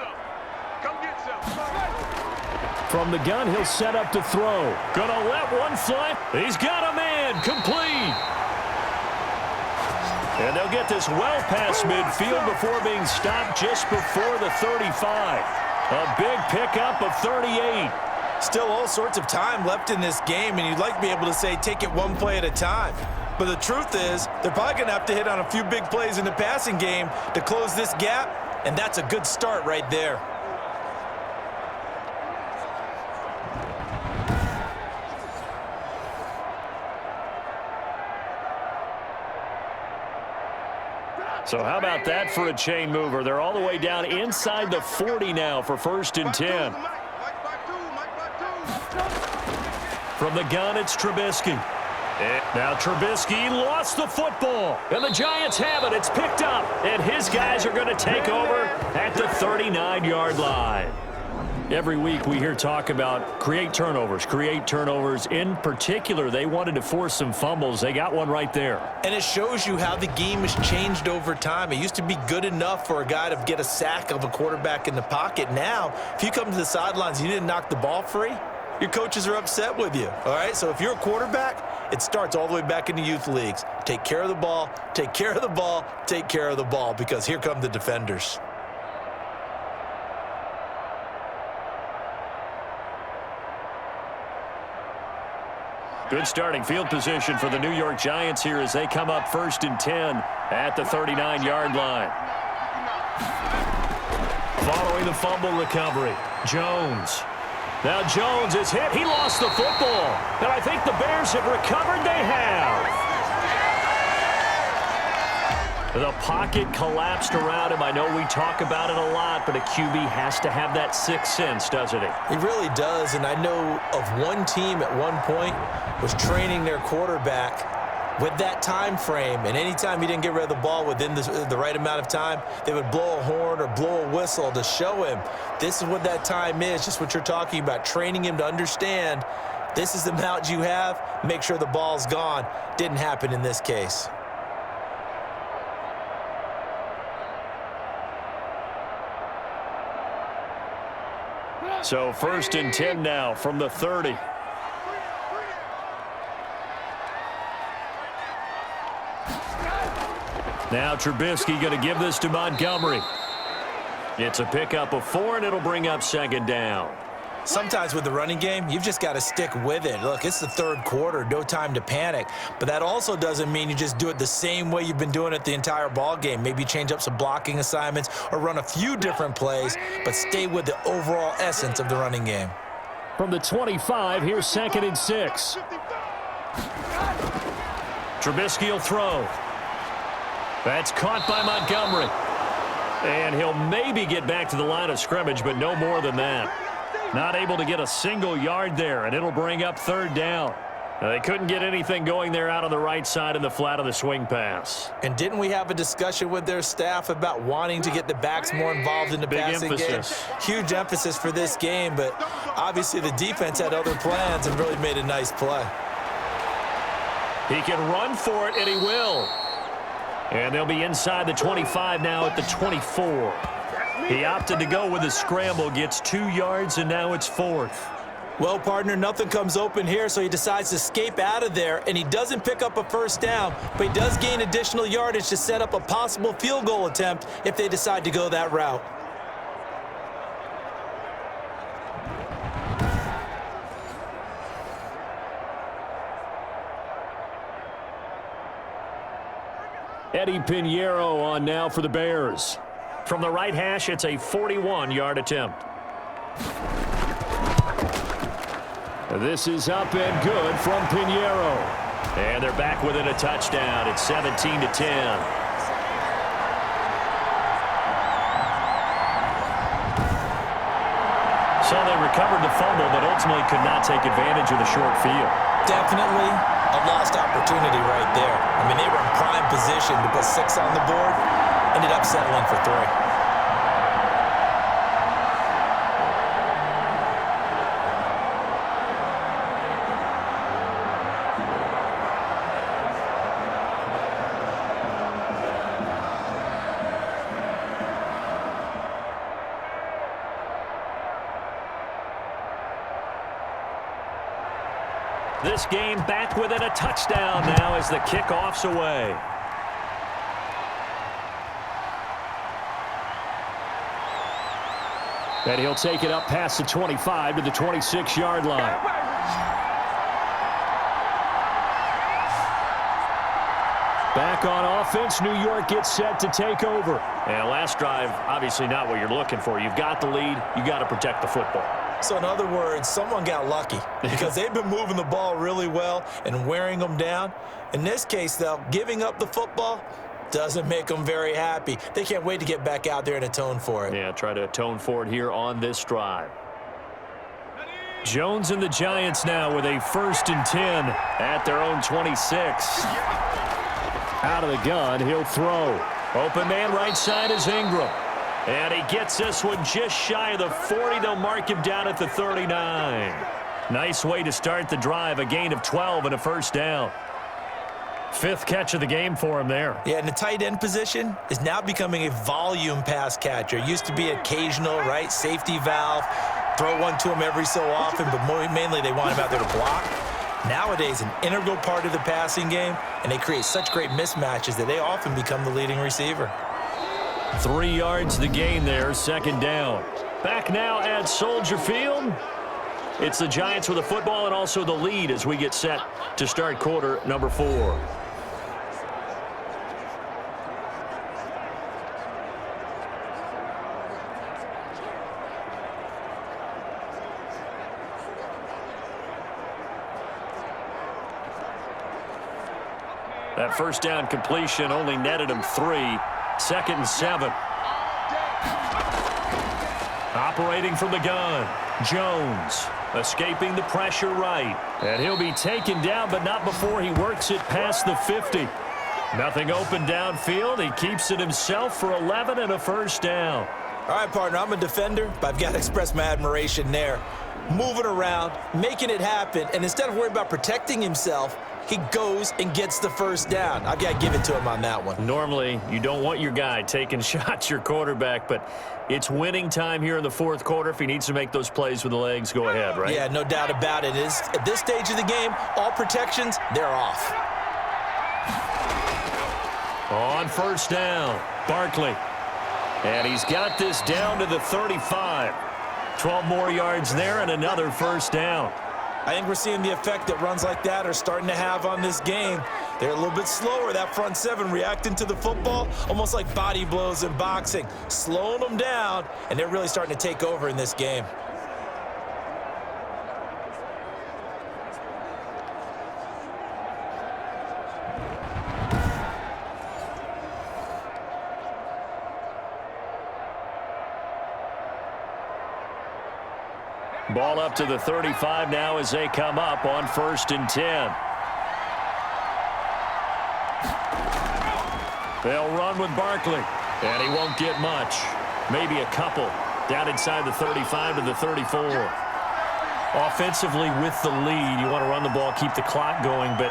From the gun, he'll set up to throw. Gonna let one fly. He's got a man. Complete. And they'll get this well past midfield before being stopped just before the 35. A big pickup of 38. Still all sorts of time left in this game, and you'd like to be able to say take it one play at a time. But the truth is, they're probably going to have to hit on a few big plays in the passing game to close this gap, and that's a good start right there. So how about that for a chain mover? They're all the way down inside the 40 now for 1st and 10. From the gun, it's Trubisky. Now Trubisky lost the football. And the Giants have it. It's picked up. And his guys are going to take over at the 39-yard line. Every week we hear talk about create turnovers. In particular, they wanted to force some fumbles. They got one right there. And it shows you how the game has changed over time. It used to be good enough for a guy to get a sack of a quarterback in the pocket. Now, if you come to the sidelines and you didn't knock the ball free, your coaches are upset with you. All right, so if you're a quarterback, it starts all the way back in the youth leagues. Take care of the ball, take care of the ball, take care of the ball, because here come the defenders. Good starting field position for the New York Giants here as they come up 1st and 10 at the 39-yard line. Following the fumble recovery, Jones. Now Jones is hit. He lost the football. And I think the Bears have recovered. They have. The pocket collapsed around him. I know we talk about it a lot, but a QB has to have that sixth sense, doesn't he? He really does, and I know of one team at one point was training their quarterback with that time frame, and anytime he didn't get rid of the ball within the right amount of time, they would blow a horn or blow a whistle to show him this is what that time is, just what you're talking about, training him to understand this is the amount you have, make sure the ball's gone. Didn't happen in this case. So 1st and 10 now from the 30. Now Trubisky going to give this to Montgomery. It's a pickup of 4, and it'll bring up 2nd down. Sometimes with the running game, you've just got to stick with it. Look, it's the 3rd quarter, no time to panic. But that also doesn't mean you just do it the same way you've been doing it the entire ball game. Maybe change up some blocking assignments or run a few different plays, but stay with the overall essence of the running game. From the 25, here's 2nd and 6. Trubisky will throw. That's caught by Montgomery. And he'll maybe get back to the line of scrimmage, but no more than that. Not able to get a single yard there, and it'll bring up 3rd down. Now, they couldn't get anything going there out on the right side in the flat of the swing pass. And didn't we have a discussion with their staff about wanting to get the backs more involved in the passing game? Huge emphasis for this game, but obviously the defense had other plans and really made a nice play. He can run for it, and he will. And they'll be inside the 25 now at the 24. He opted to go with a scramble, gets 2 yards, and now it's 4th. Well, partner, nothing comes open here, so he decides to escape out of there, and he doesn't pick up a 1st down, but he does gain additional yardage to set up a possible field goal attempt if they decide to go that route. Eddie Pinheiro on now for the Bears. From the right hash, it's a 41-yard attempt. This is up and good from Pinheiro. And they're back within a touchdown. It's 17-10. So they recovered the fumble, but ultimately could not take advantage of the short field. Definitely a lost opportunity right there. I mean, they were in prime position to put 6 on the board, ended up settling for 3. This game back within a touchdown now as the kickoff's away. And he'll take it up past the 25 to the 26-yard line. Back on offense, New York gets set to take over. And last drive, obviously not what you're looking for. You've got the lead. You got to protect the football. So in other words, someone got lucky because they've been moving the ball really well and wearing them down. In this case, though, giving up the football, Doesn't make them very happy. They can't wait to get back out there and atone for it. Yeah, try to atone for it here on this drive. Jones and the Giants now with a 1st and 10 at their own 26. Out of the gun, he'll throw. Open man right side is Ingram. And he gets this one just shy of the 40. They'll mark him down at the 39. Nice way to start the drive. A gain of 12 and a 1st down. 5th catch of the game for him there. Yeah, and the tight end position is now becoming a volume pass catcher. Used to be occasional, right? Safety valve. Throw one to him every so often, but mainly they want him out there to block. Nowadays, an integral part of the passing game, and they create such great mismatches that they often become the leading receiver. 3 yards the gain there, 2nd down. Back now at Soldier Field. It's the Giants with the football and also the lead as we get set to start quarter number 4. That 1st down completion only netted him 3. 2nd and 7. Operating from the gun. Jones escaping the pressure right. And he'll be taken down, but not before he works it past the 50. Nothing open downfield. He keeps it himself for 11 and a 1st down. All right, partner, I'm a defender, but I've got to express my admiration there. Moving around, making it happen, and instead of worrying about protecting himself, he goes and gets the 1st down. I've got to give it to him on that one. Normally, you don't want your guy taking shots, your quarterback, but it's winning time here in the 4th quarter. If he needs to make those plays with the legs, go ahead, right? Yeah, no doubt about it. At this stage of the game, all protections, they're off. On 1st down, Barkley. And he's got this down to the 35. 12 more yards there and another 1st down. I think we're seeing the effect that runs like that are starting to have on this game. They're a little bit slower, that front 7 reacting to the football, almost like body blows in boxing, slowing them down, and they're really starting to take over in this game. Ball up to the 35 now as they come up on 1st and 10. They'll run with Barkley, and he won't get much. Maybe a couple down inside the 35 to the 34. Offensively with the lead, you want to run the ball, keep the clock going, but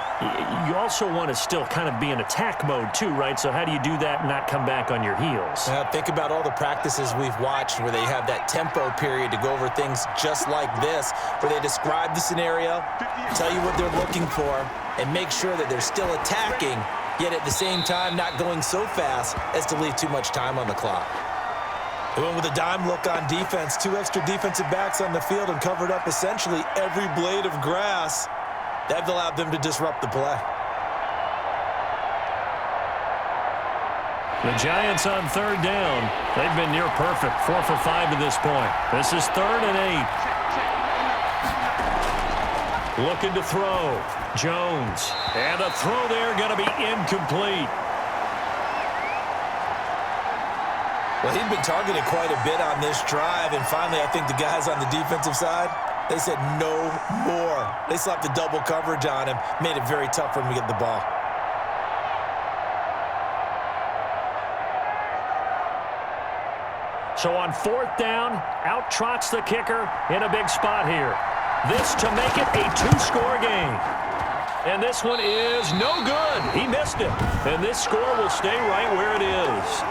you also want to still kind of be in attack mode too, right? So how do you do that and not come back on your heels? Think about all the practices we've watched where they have that tempo period to go over things just like this, where they describe the scenario, tell you what they're looking for, and make sure that they're still attacking, yet at the same time not going so fast as to leave too much time on the clock. They went with a dime look on defense, 2 extra defensive backs on the field and covered up essentially every blade of grass. That allowed them to disrupt the play. The Giants on 3rd down. They've been near perfect, 4 for 5 to this point. This is 3rd and 8. Looking to throw. Jones. And a throw there going to be incomplete. Well, he'd been targeted quite a bit on this drive, and finally I think the guys on the defensive side, they said no more. They slapped the double coverage on him, made it very tough for him to get the ball. So on 4th down, out trots the kicker in a big spot here. This to make it a 2-score game. And this one is no good. He missed it. And this score will stay right where it is.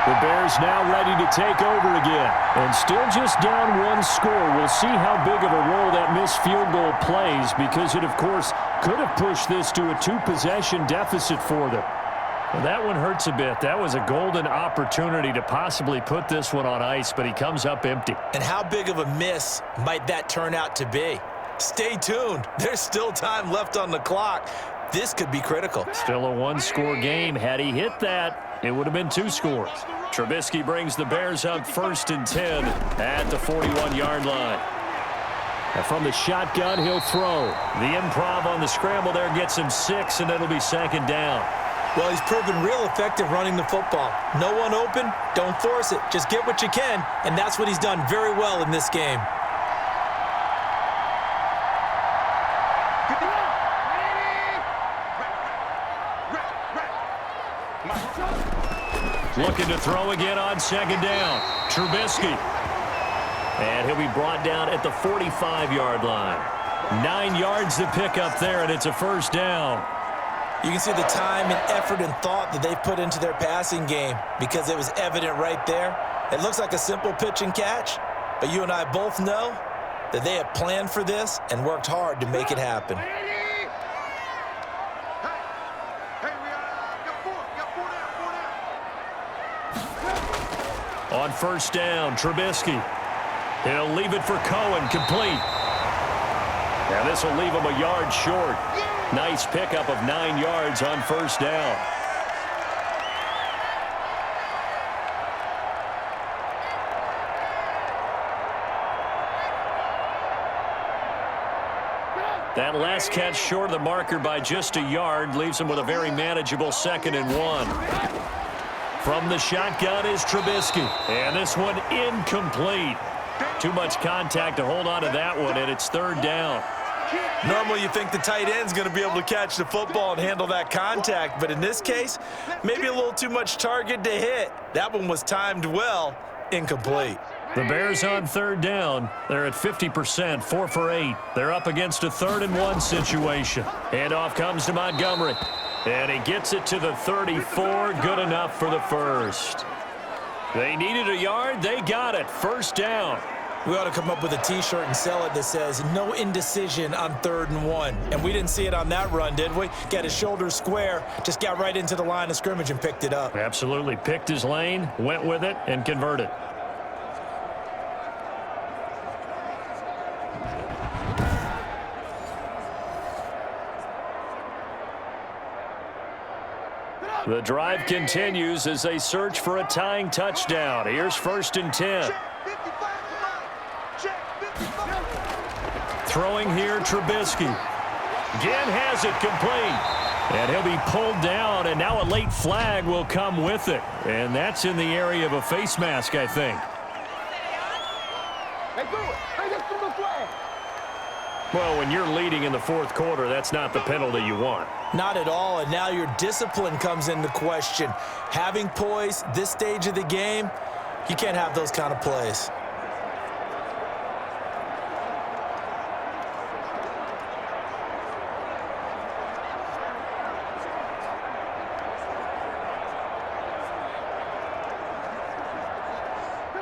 The Bears now ready to take over again. And still just down 1 score. We'll see how big of a role that missed field goal plays because it, of course, could have pushed this to a 2-possession deficit for them. Well, that one hurts a bit. That was a golden opportunity to possibly put this one on ice, but he comes up empty. And how big of a miss might that turn out to be? Stay tuned. There's still time left on the clock. this could be critical. Still a one-score game. Had he hit that, it would have been 2 scores. Trubisky brings the Bears up 1st and 10 at the 41-yard line. And from the shotgun, he'll throw. The improv on the scramble there gets him 6, and it'll be 2nd down. Well, he's proven real effective running the football. No one open, don't force it. Just get what you can, and that's what he's done very well in this game. Looking to throw again on 2nd down. Trubisky. And he'll be brought down at the 45-yard line. 9 yards to pick up there, and it's a 1st down. You can see the time and effort and thought that they've put into their passing game because it was evident right there. It looks like a simple pitch and catch, but you and I both know that they have planned for this and worked hard to make it happen. On 1st down, Trubisky. He'll leave it for Cohen, complete. Now this will leave him a yard short. Nice pickup of 9 yards on 1st down. That last catch short of the marker by just a yard leaves him with a very manageable 2nd and 1. From the shotgun is Trubisky. And this one incomplete. Too much contact to hold on to that one, and it's 3rd down. Normally you think the tight end's going to be able to catch the football and handle that contact, but in this case, maybe a little too much target to hit. That one was timed well, incomplete. The Bears on 3rd down. They're at 50%, 4 for 8. They're up against a 3rd and 1 situation. Handoff comes to Montgomery. And he gets it to the 34. Good enough for the 1st. They needed a yard. They got it. 1st down. We ought to come up with a T-shirt and sell it that says, no indecision on 3rd and 1. And we didn't see it on that run, did we? Got his shoulders square, just got right into the line of scrimmage and picked it up. Absolutely. Picked his lane, went with it, and converted. The drive continues as they search for a tying touchdown. Here's 1st and 10. Throwing here, Trubisky. Again has it complete. And he'll be pulled down, and now a late flag will come with it. And that's in the area of a face mask, I think. Well, when you're leading in the 4th quarter, that's not the penalty you want. Not at all, and now your discipline comes into question. Having poise this stage of the game, you can't have those kind of plays.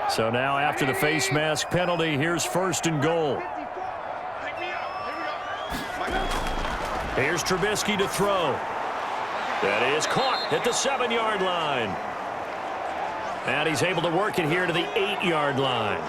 So now after the face mask penalty, here's 1st and goal. Here's Trubisky to throw. That is caught at the 7-yard line. And he's able to work it here to the 8-yard line.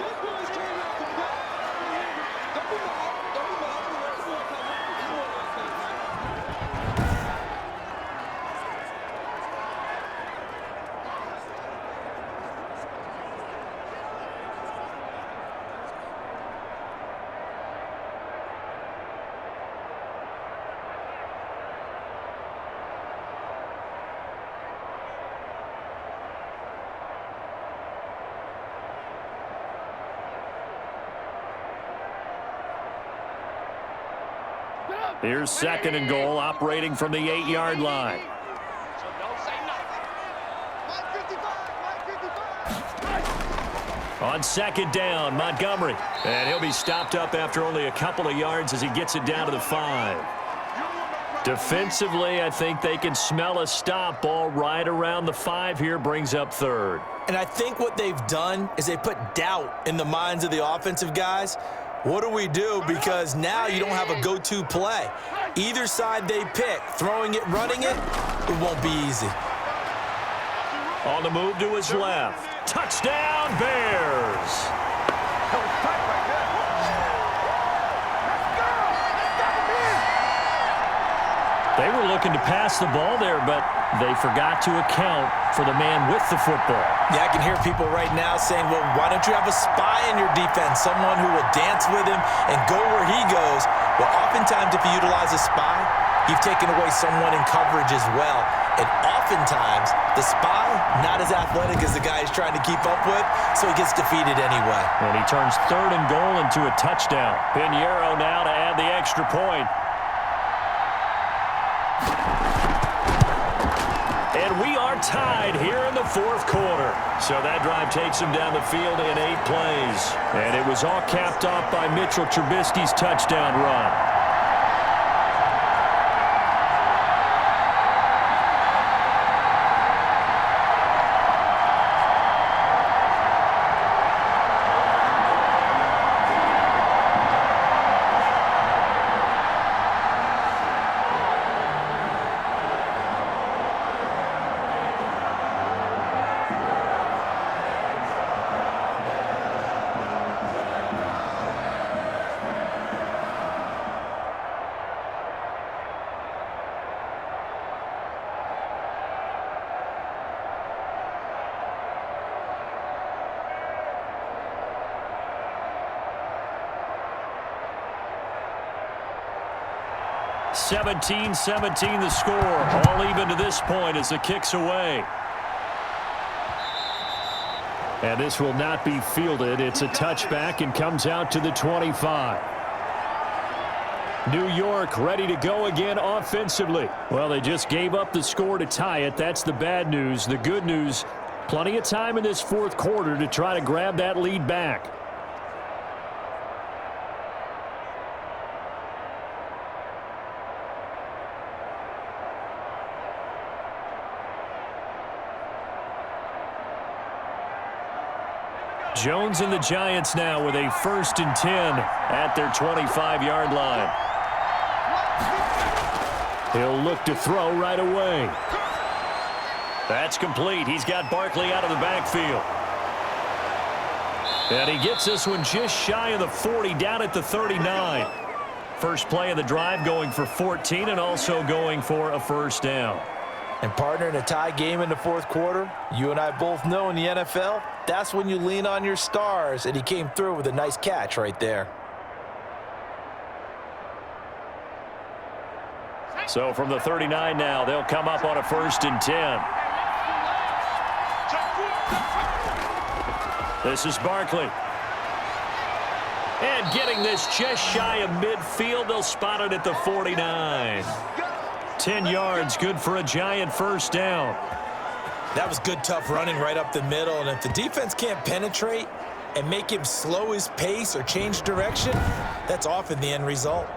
Here's 2nd and goal, operating from the 8-yard line. On 2nd down, Montgomery. And he'll be stopped up after only a couple of yards as he gets it down to the 5. Defensively, I think they can smell a stop ball right around the 5 here, brings up 3rd. And I think what they've done is they put doubt in the minds of the offensive guys. What do we do? Because now you don't have a go-to play. Either side they pick, throwing it, running it, it won't be easy. On the move to his left. Touchdown, Bears! They were looking to pass the ball there, but they forgot to account for the man with the football. Yeah, I can hear people right now saying, well, why don't you have a spy in your defense, someone who will dance with him and go where he goes? Well, oftentimes if you utilize a spy, you've taken away someone in coverage as well. And oftentimes, the spy, not as athletic as the guy he's trying to keep up with, so he gets defeated anyway. And he turns 3rd and goal into a touchdown. Pinheiro now to add the extra point. And we are tied here in the 4th quarter. So that drive takes him down the field in 8 plays. And it was all capped off by Mitchell Trubisky's touchdown run. (17-17) the score. All even to this point as the kick's away. And this will not be fielded. It's a touchback and comes out to the 25. New York ready to go again offensively. Well, they just gave up the score to tie it. That's the bad news. The good news, plenty of time in this 4th quarter to try to grab that lead back. Jones and the Giants now with a 1st and 10 at their 25-yard line. He'll look to throw right away. That's complete. He's got Barkley out of the backfield. And he gets this one just shy of the 40, down at the 39. First play of the drive going for 14 and also going for a 1st down. And partner, in a tie game in the 4th quarter, you and I both know in the NFL, that's when you lean on your stars, and he came through with a nice catch right there. So from the 39 now, they'll come up on a 1st and 10. This is Barkley. And getting this just shy of midfield, they'll spot it at the 49. 10 yards, good for a Giant 1st down. That was good, tough running right up the middle. And if the defense can't penetrate and make him slow his pace or change direction, that's often the end result.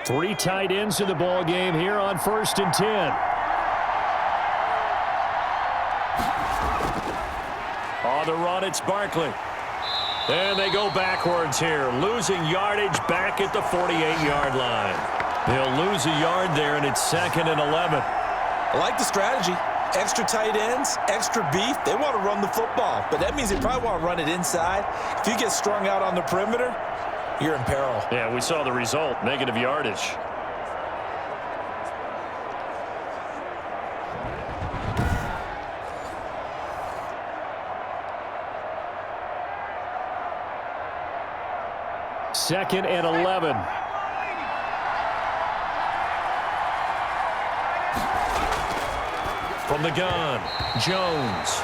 Three tight ends in the ball game here on 1st and 10. On the run, it's Barkley. And they go backwards here, losing yardage back at the 48-yard line. They'll lose a yard there, and it's 2nd and 11. I like the strategy. Extra tight ends, extra beef. They want to run the football, but that means they probably want to run it inside. If you get strung out on the perimeter, you're in peril. Yeah, we saw the result, negative yardage. Second and 11. From the gun, Jones.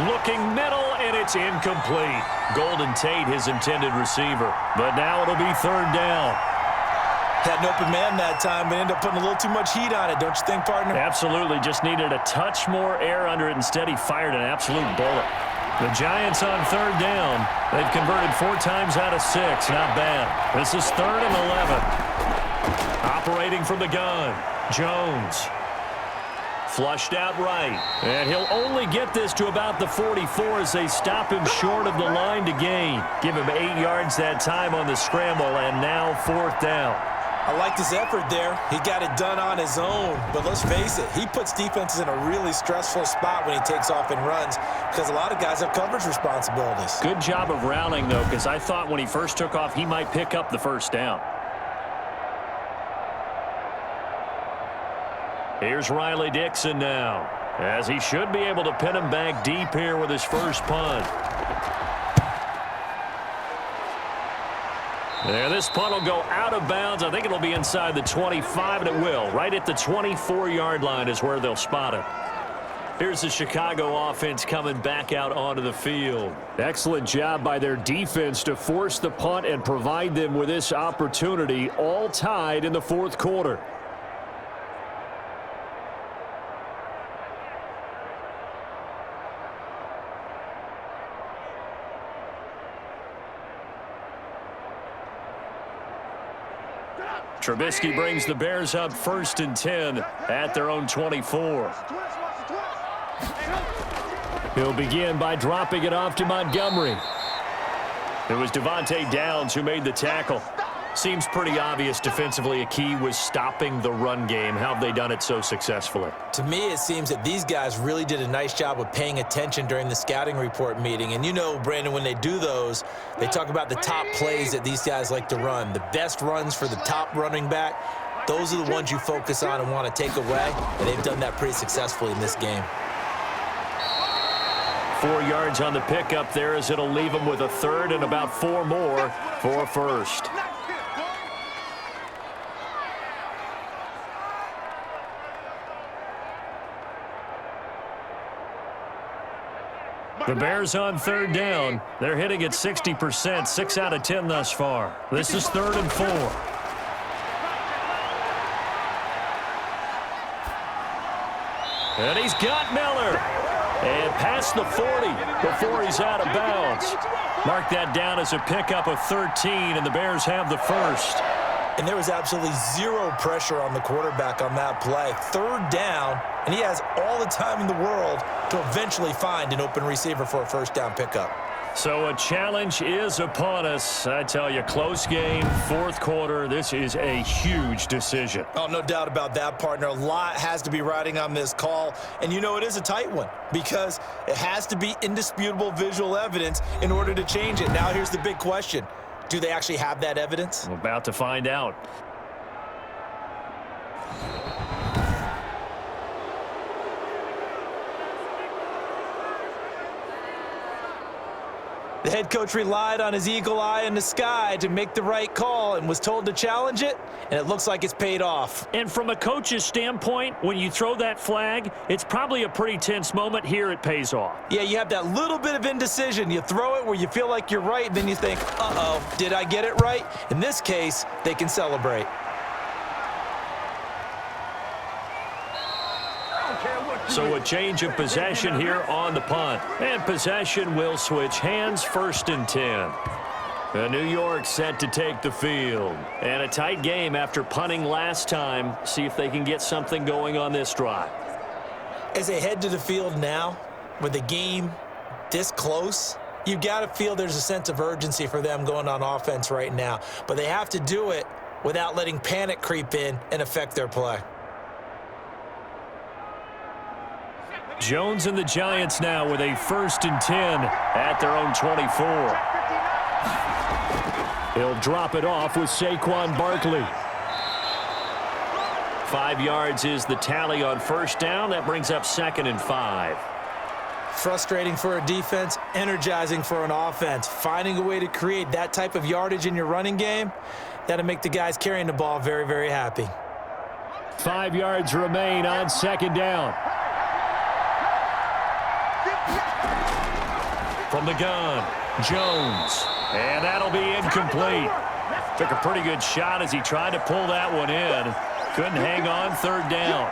Looking middle, and it's incomplete. Golden Tate, his intended receiver. But now it'll be 3rd down. Had an open man that time, but ended up putting a little too much heat on it, don't you think, partner? Absolutely. Just needed a touch more air under it. Instead, he fired an absolute bullet. The Giants on 3rd down. They've converted 4 times out of 6. Not bad. This is 3rd and 11. Operating from the gun, Jones. Flushed out right. And he'll only get this to about the 44 as they stop him short of the line to gain. Give him 8 yards that time on the scramble, and now 4th down. I liked his effort there. He got it done on his own. But let's face it, he puts defenses in a really stressful spot when he takes off and runs because a lot of guys have coverage responsibilities. Good job of rallying, though, because I thought when he first took off, he might pick up the first down. Here's Riley Dixon now, as he should be able to pin him back deep here with his first punt. There, this punt will go out of bounds. I think it'll be inside the 25, and it will. Right at the 24-yard line is where they'll spot it. Here's the Chicago offense coming back out onto the field. Excellent job by their defense to force the punt and provide them with this opportunity, all tied in the fourth quarter. Trubisky brings the Bears up 1st and 10 at their own 24. He'll begin by dropping it off to Montgomery. It was Devontae Downs who made the tackle. Seems pretty obvious defensively a key was stopping the run game. How have they done it so successfully? To me, it seems that these guys really did a nice job of paying attention during the scouting report meeting. And you know, Brandon, when they do those, they talk about the top plays that these guys like to run. The best runs for the top running back, those are the ones you focus on and want to take away. And they've done that pretty successfully in this game. 4 yards on the pickup there as it'll leave them with a third and about 4 more for a first. The Bears on 3rd down. They're hitting at 60%, 6 out of 10 thus far. This is 3rd and 4. And he's got Miller. And past the 40 before he's out of bounds. Mark that down as a pickup of 13, and the Bears have the first. And there was absolutely zero pressure on the quarterback on that play. 3rd down, and he has all the time in the world to eventually find an open receiver for a first down pickup. So a challenge is upon us. I tell you, close game, 4th quarter. This is a huge decision. Oh, no doubt about that, partner. A lot has to be riding on this call. And you know it is a tight one because it has to be indisputable visual evidence in order to change it. Now here's the big question. Do they actually have that evidence? We're about to find out. The head coach relied on his eagle eye in the sky to make the right call and was told to challenge it, and it looks like it's paid off. And from a coach's standpoint, when you throw that flag, it's probably a pretty tense moment. Here it pays off. Yeah, you have that little bit of indecision. You throw it where you feel like you're right, and then you think, uh-oh, did I get it right? In this case, they can celebrate. So a change of possession here on the punt. And possession will switch hands, 1st and 10. New York set to take the field. And a tight game after punting last time. See if they can get something going on this drive. As they head to the field now, with the game this close, you've got to feel there's a sense of urgency for them going on offense right now. But they have to do it without letting panic creep in and affect their play. Jones and the Giants now with a 1st and 10 at their own 24. He'll drop it off with Saquon Barkley. 5 yards is the tally on 1st down. That brings up 2nd and 5. Frustrating for a defense, energizing for an offense. Finding a way to create that type of yardage in your running game, that'll make the guys carrying the ball very, very happy. 5 yards remain on 2nd down. From the gun, Jones. And that'll be incomplete. Took a pretty good shot as he tried to pull that one in. Couldn't hang on, 3rd down.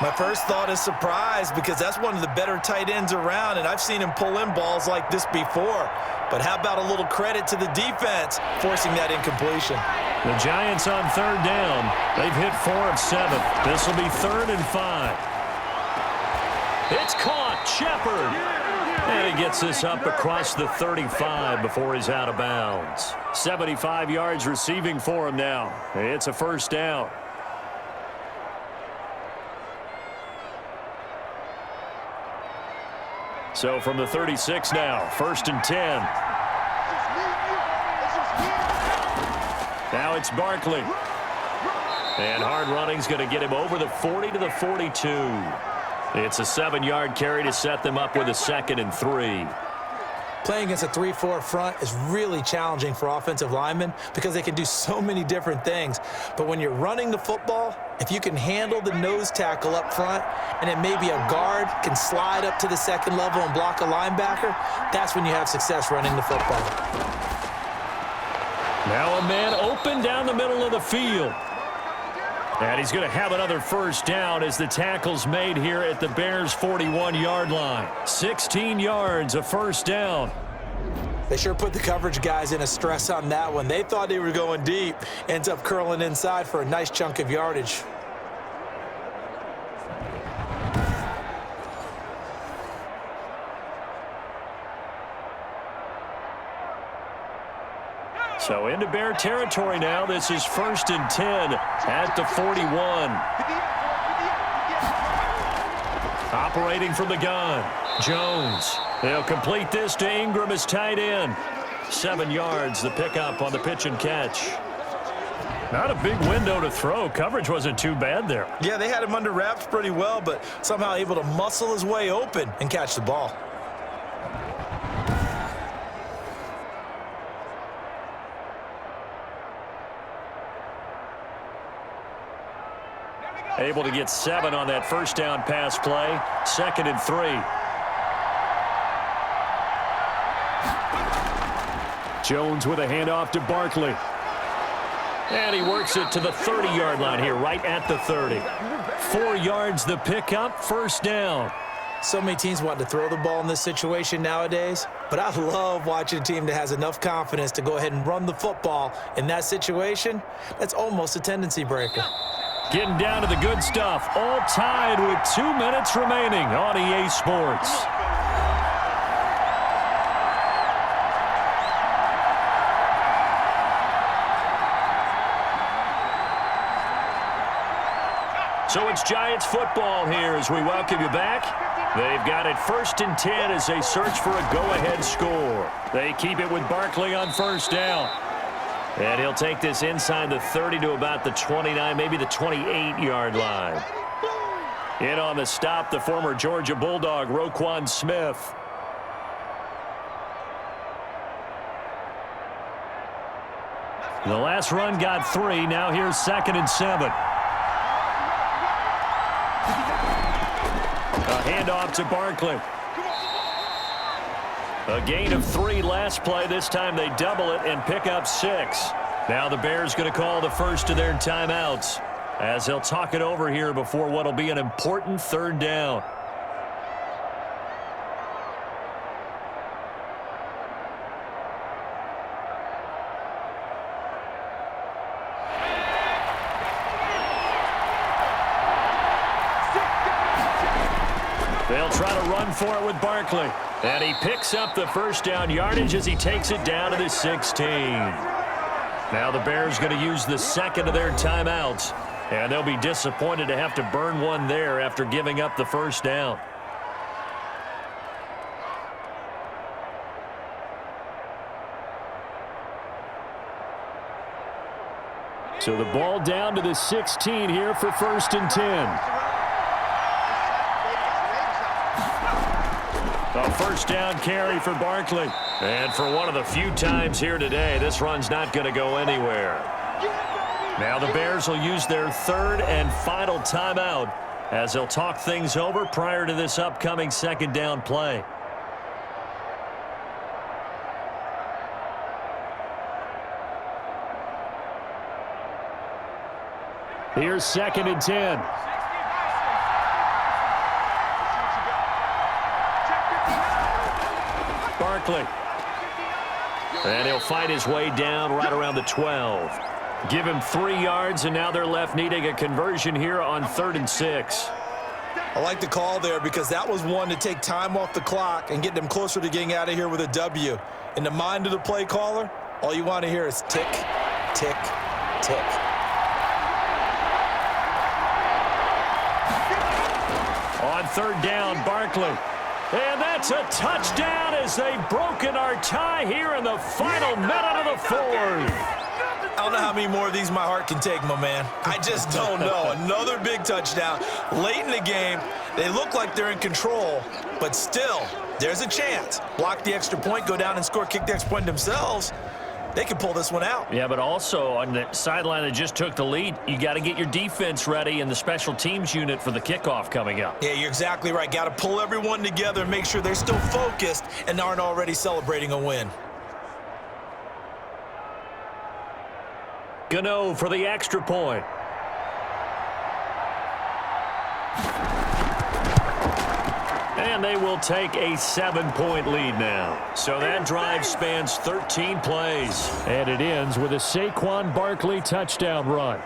My first thought is surprise because that's one of the better tight ends around, and I've seen him pull in balls like this before. But how about a little credit to the defense forcing that incompletion? The Giants on 3rd down. They've hit 4 of 7. This will be 3rd and 5. It's caught. Shepard. And he gets this up across the 35 before he's out of bounds. 75 yards receiving for him now. It's a first down. So from the 36 now, 1st and 10. Now it's Barkley. And hard running's going to get him over the 40 to the 42. It's a 7-yard carry to set them up with a 2nd and 3. Playing against a 3-4 front is really challenging for offensive linemen because they can do so many different things. But when you're running the football, if you can handle the nose tackle up front and then maybe a guard can slide up to the 2nd level and block a linebacker, that's when you have success running the football. Now a man open down the middle of the field. And he's going to have another first down as the tackle's made here at the Bears' 41-yard line. 16 yards, a first down. They sure put the coverage guys in a stress on that one. They thought they were going deep. Ends up curling inside for a nice chunk of yardage. So into Bear territory now. This is 1st and 10 at the 41. Operating from the gun, Jones. They'll complete this to Ingram as tight end. 7 yards, the pickup on the pitch and catch. Not a big window to throw. Coverage wasn't too bad there. Yeah, they had him under wraps pretty well, but somehow able to muscle his way open and catch the ball. Able to get 7 on that first down pass play. 2nd and 3. Jones with a handoff to Barkley. And he works it to the 30-yard line here, right at the 30. 4 yards the pickup, first down. So many teams want to throw the ball in this situation nowadays, but I love watching a team that has enough confidence to go ahead and run the football. In that situation, that's almost a tendency breaker. Getting down to the good stuff. All tied with 2 minutes remaining on EA Sports. So it's Giants football here as we welcome you back. They've got it 1st and 10 as they search for a go-ahead score. They keep it with Barkley on first down. And he'll take this inside the 30 to about the 29, maybe the 28-yard line. In on the stop, the former Georgia Bulldog, Roquan Smith. The last run got 3. Now here's 2nd and 7. A handoff to Barkley. A gain of 3 last play. This time they double it and pick up 6. Now the Bears going to call the first of their timeouts as they'll talk it over here before what will be an important 3rd down. They'll try to run for it with Barkley. And he picks up the first down yardage as he takes it down to the 16. Now the Bears going to use the 2nd of their timeouts. And they'll be disappointed to have to burn one there after giving up the first down. So the ball down to the 16 here for 1st and 10. A first down carry for Barkley. And for one of the few times here today, this run's not going to go anywhere. Now the Bears will use their 3rd and final timeout as they'll talk things over prior to this upcoming 2nd down play. Here's 2nd and 10. Barkley. And he'll fight his way down right around the 12. Give him 3 yards, and now they're left needing a conversion here on 3rd and 6. I like the call there because that was one to take time off the clock and get them closer to getting out of here with a W. In the mind of the play caller, all you want to hear is tick, tick, tick. On third down, Barkley. And that's a touchdown as they've broken our tie here in the final minute of the fourth. I don't know how many more of these my heart can take, my man. I just don't know. Another big touchdown. Late in the game, they look like they're in control, but still, there's a chance. Block the extra point, go down and score, kick the extra point themselves. They can pull this one out. Yeah, but also on the sideline that just took the lead, you got to get your defense ready and the special teams unit for the kickoff coming up. Yeah, you're exactly right. Got to pull everyone together and make sure they're still focused and aren't already celebrating a win. Gano for the extra point. And they will take a 7-point lead now. So that drive spans 13 plays. And it ends with a Saquon Barkley touchdown run.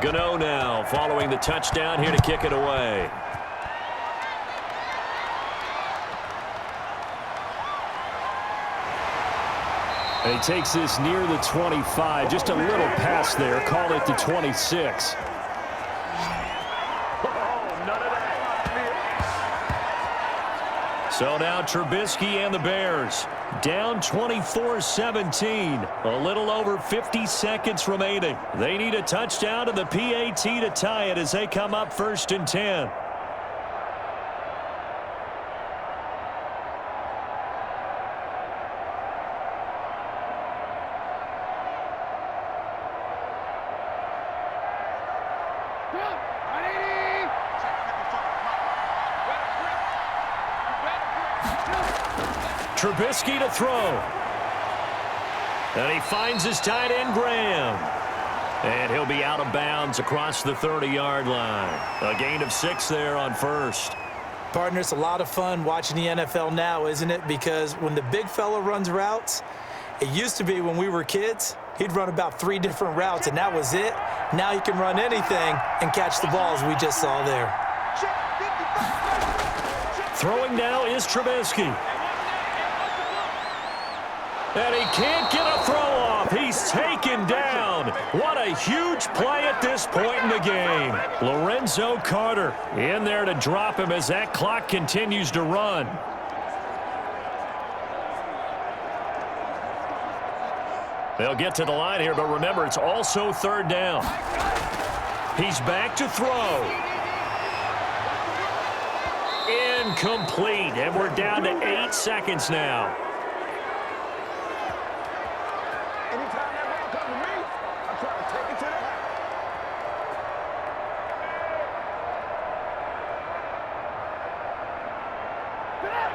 Gano now following the touchdown here to kick it away. And he takes this near the 25. Just a little pass there. Call it the 26. So now Trubisky and the Bears down 24-17. A little over 50 seconds remaining. They need a touchdown and the PAT to tie it as they come up 1st and 10. Trubisky to throw. And he finds his tight end, Graham. And he'll be out of bounds across the 30-yard line. A gain of 6 there on first. Partner, it's a lot of fun watching the NFL now, isn't it? Because when the big fella runs routes, it used to be when we were kids, he'd run about 3 different routes, and that was it. Now he can run anything and catch the balls we just saw there. Throwing now is Trubisky. And he can't get a throw off. He's taken down. What a huge play at this point in the game. Lorenzo Carter in there to drop him as that clock continues to run. They'll get to the line here, but remember, it's also 3rd down. He's back to throw. Incomplete, and we're down to 8 seconds now.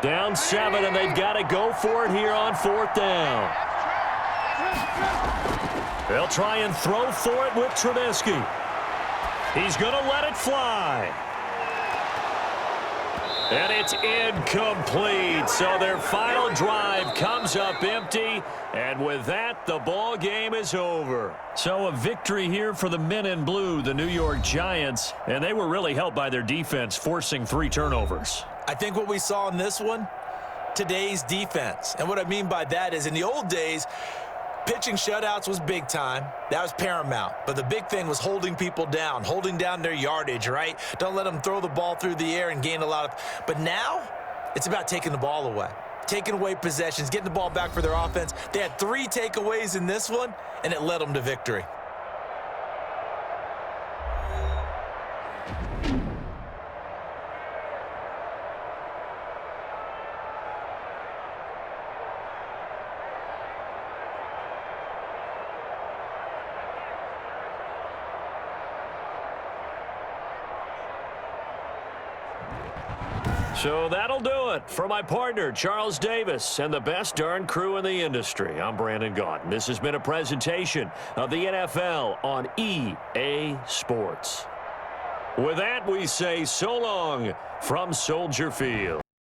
Down 7, and they've got to go for it here on 4th down. They'll try and throw for it with Trubisky. He's going to let it fly. And it's incomplete. So their final drive comes up empty. And with that, the ball game is over. So a victory here for the men in blue, the New York Giants. And they were really helped by their defense, forcing 3 turnovers. I think what we saw in this one, today's defense. And what I mean by that is in the old days, pitching shutouts was big time. That was paramount. But the big thing was holding people down, holding down their yardage, right? Don't let them throw the ball through the air and gain a lot of. But now it's about taking the ball away, taking away possessions, getting the ball back for their offense. They had 3 takeaways in this one, and it led them to victory. So that'll do it for my partner, Charles Davis, and the best darn crew in the industry. I'm Brandon Gaudin. This has been a presentation of the NFL on EA Sports. With that, we say so long from Soldier Field.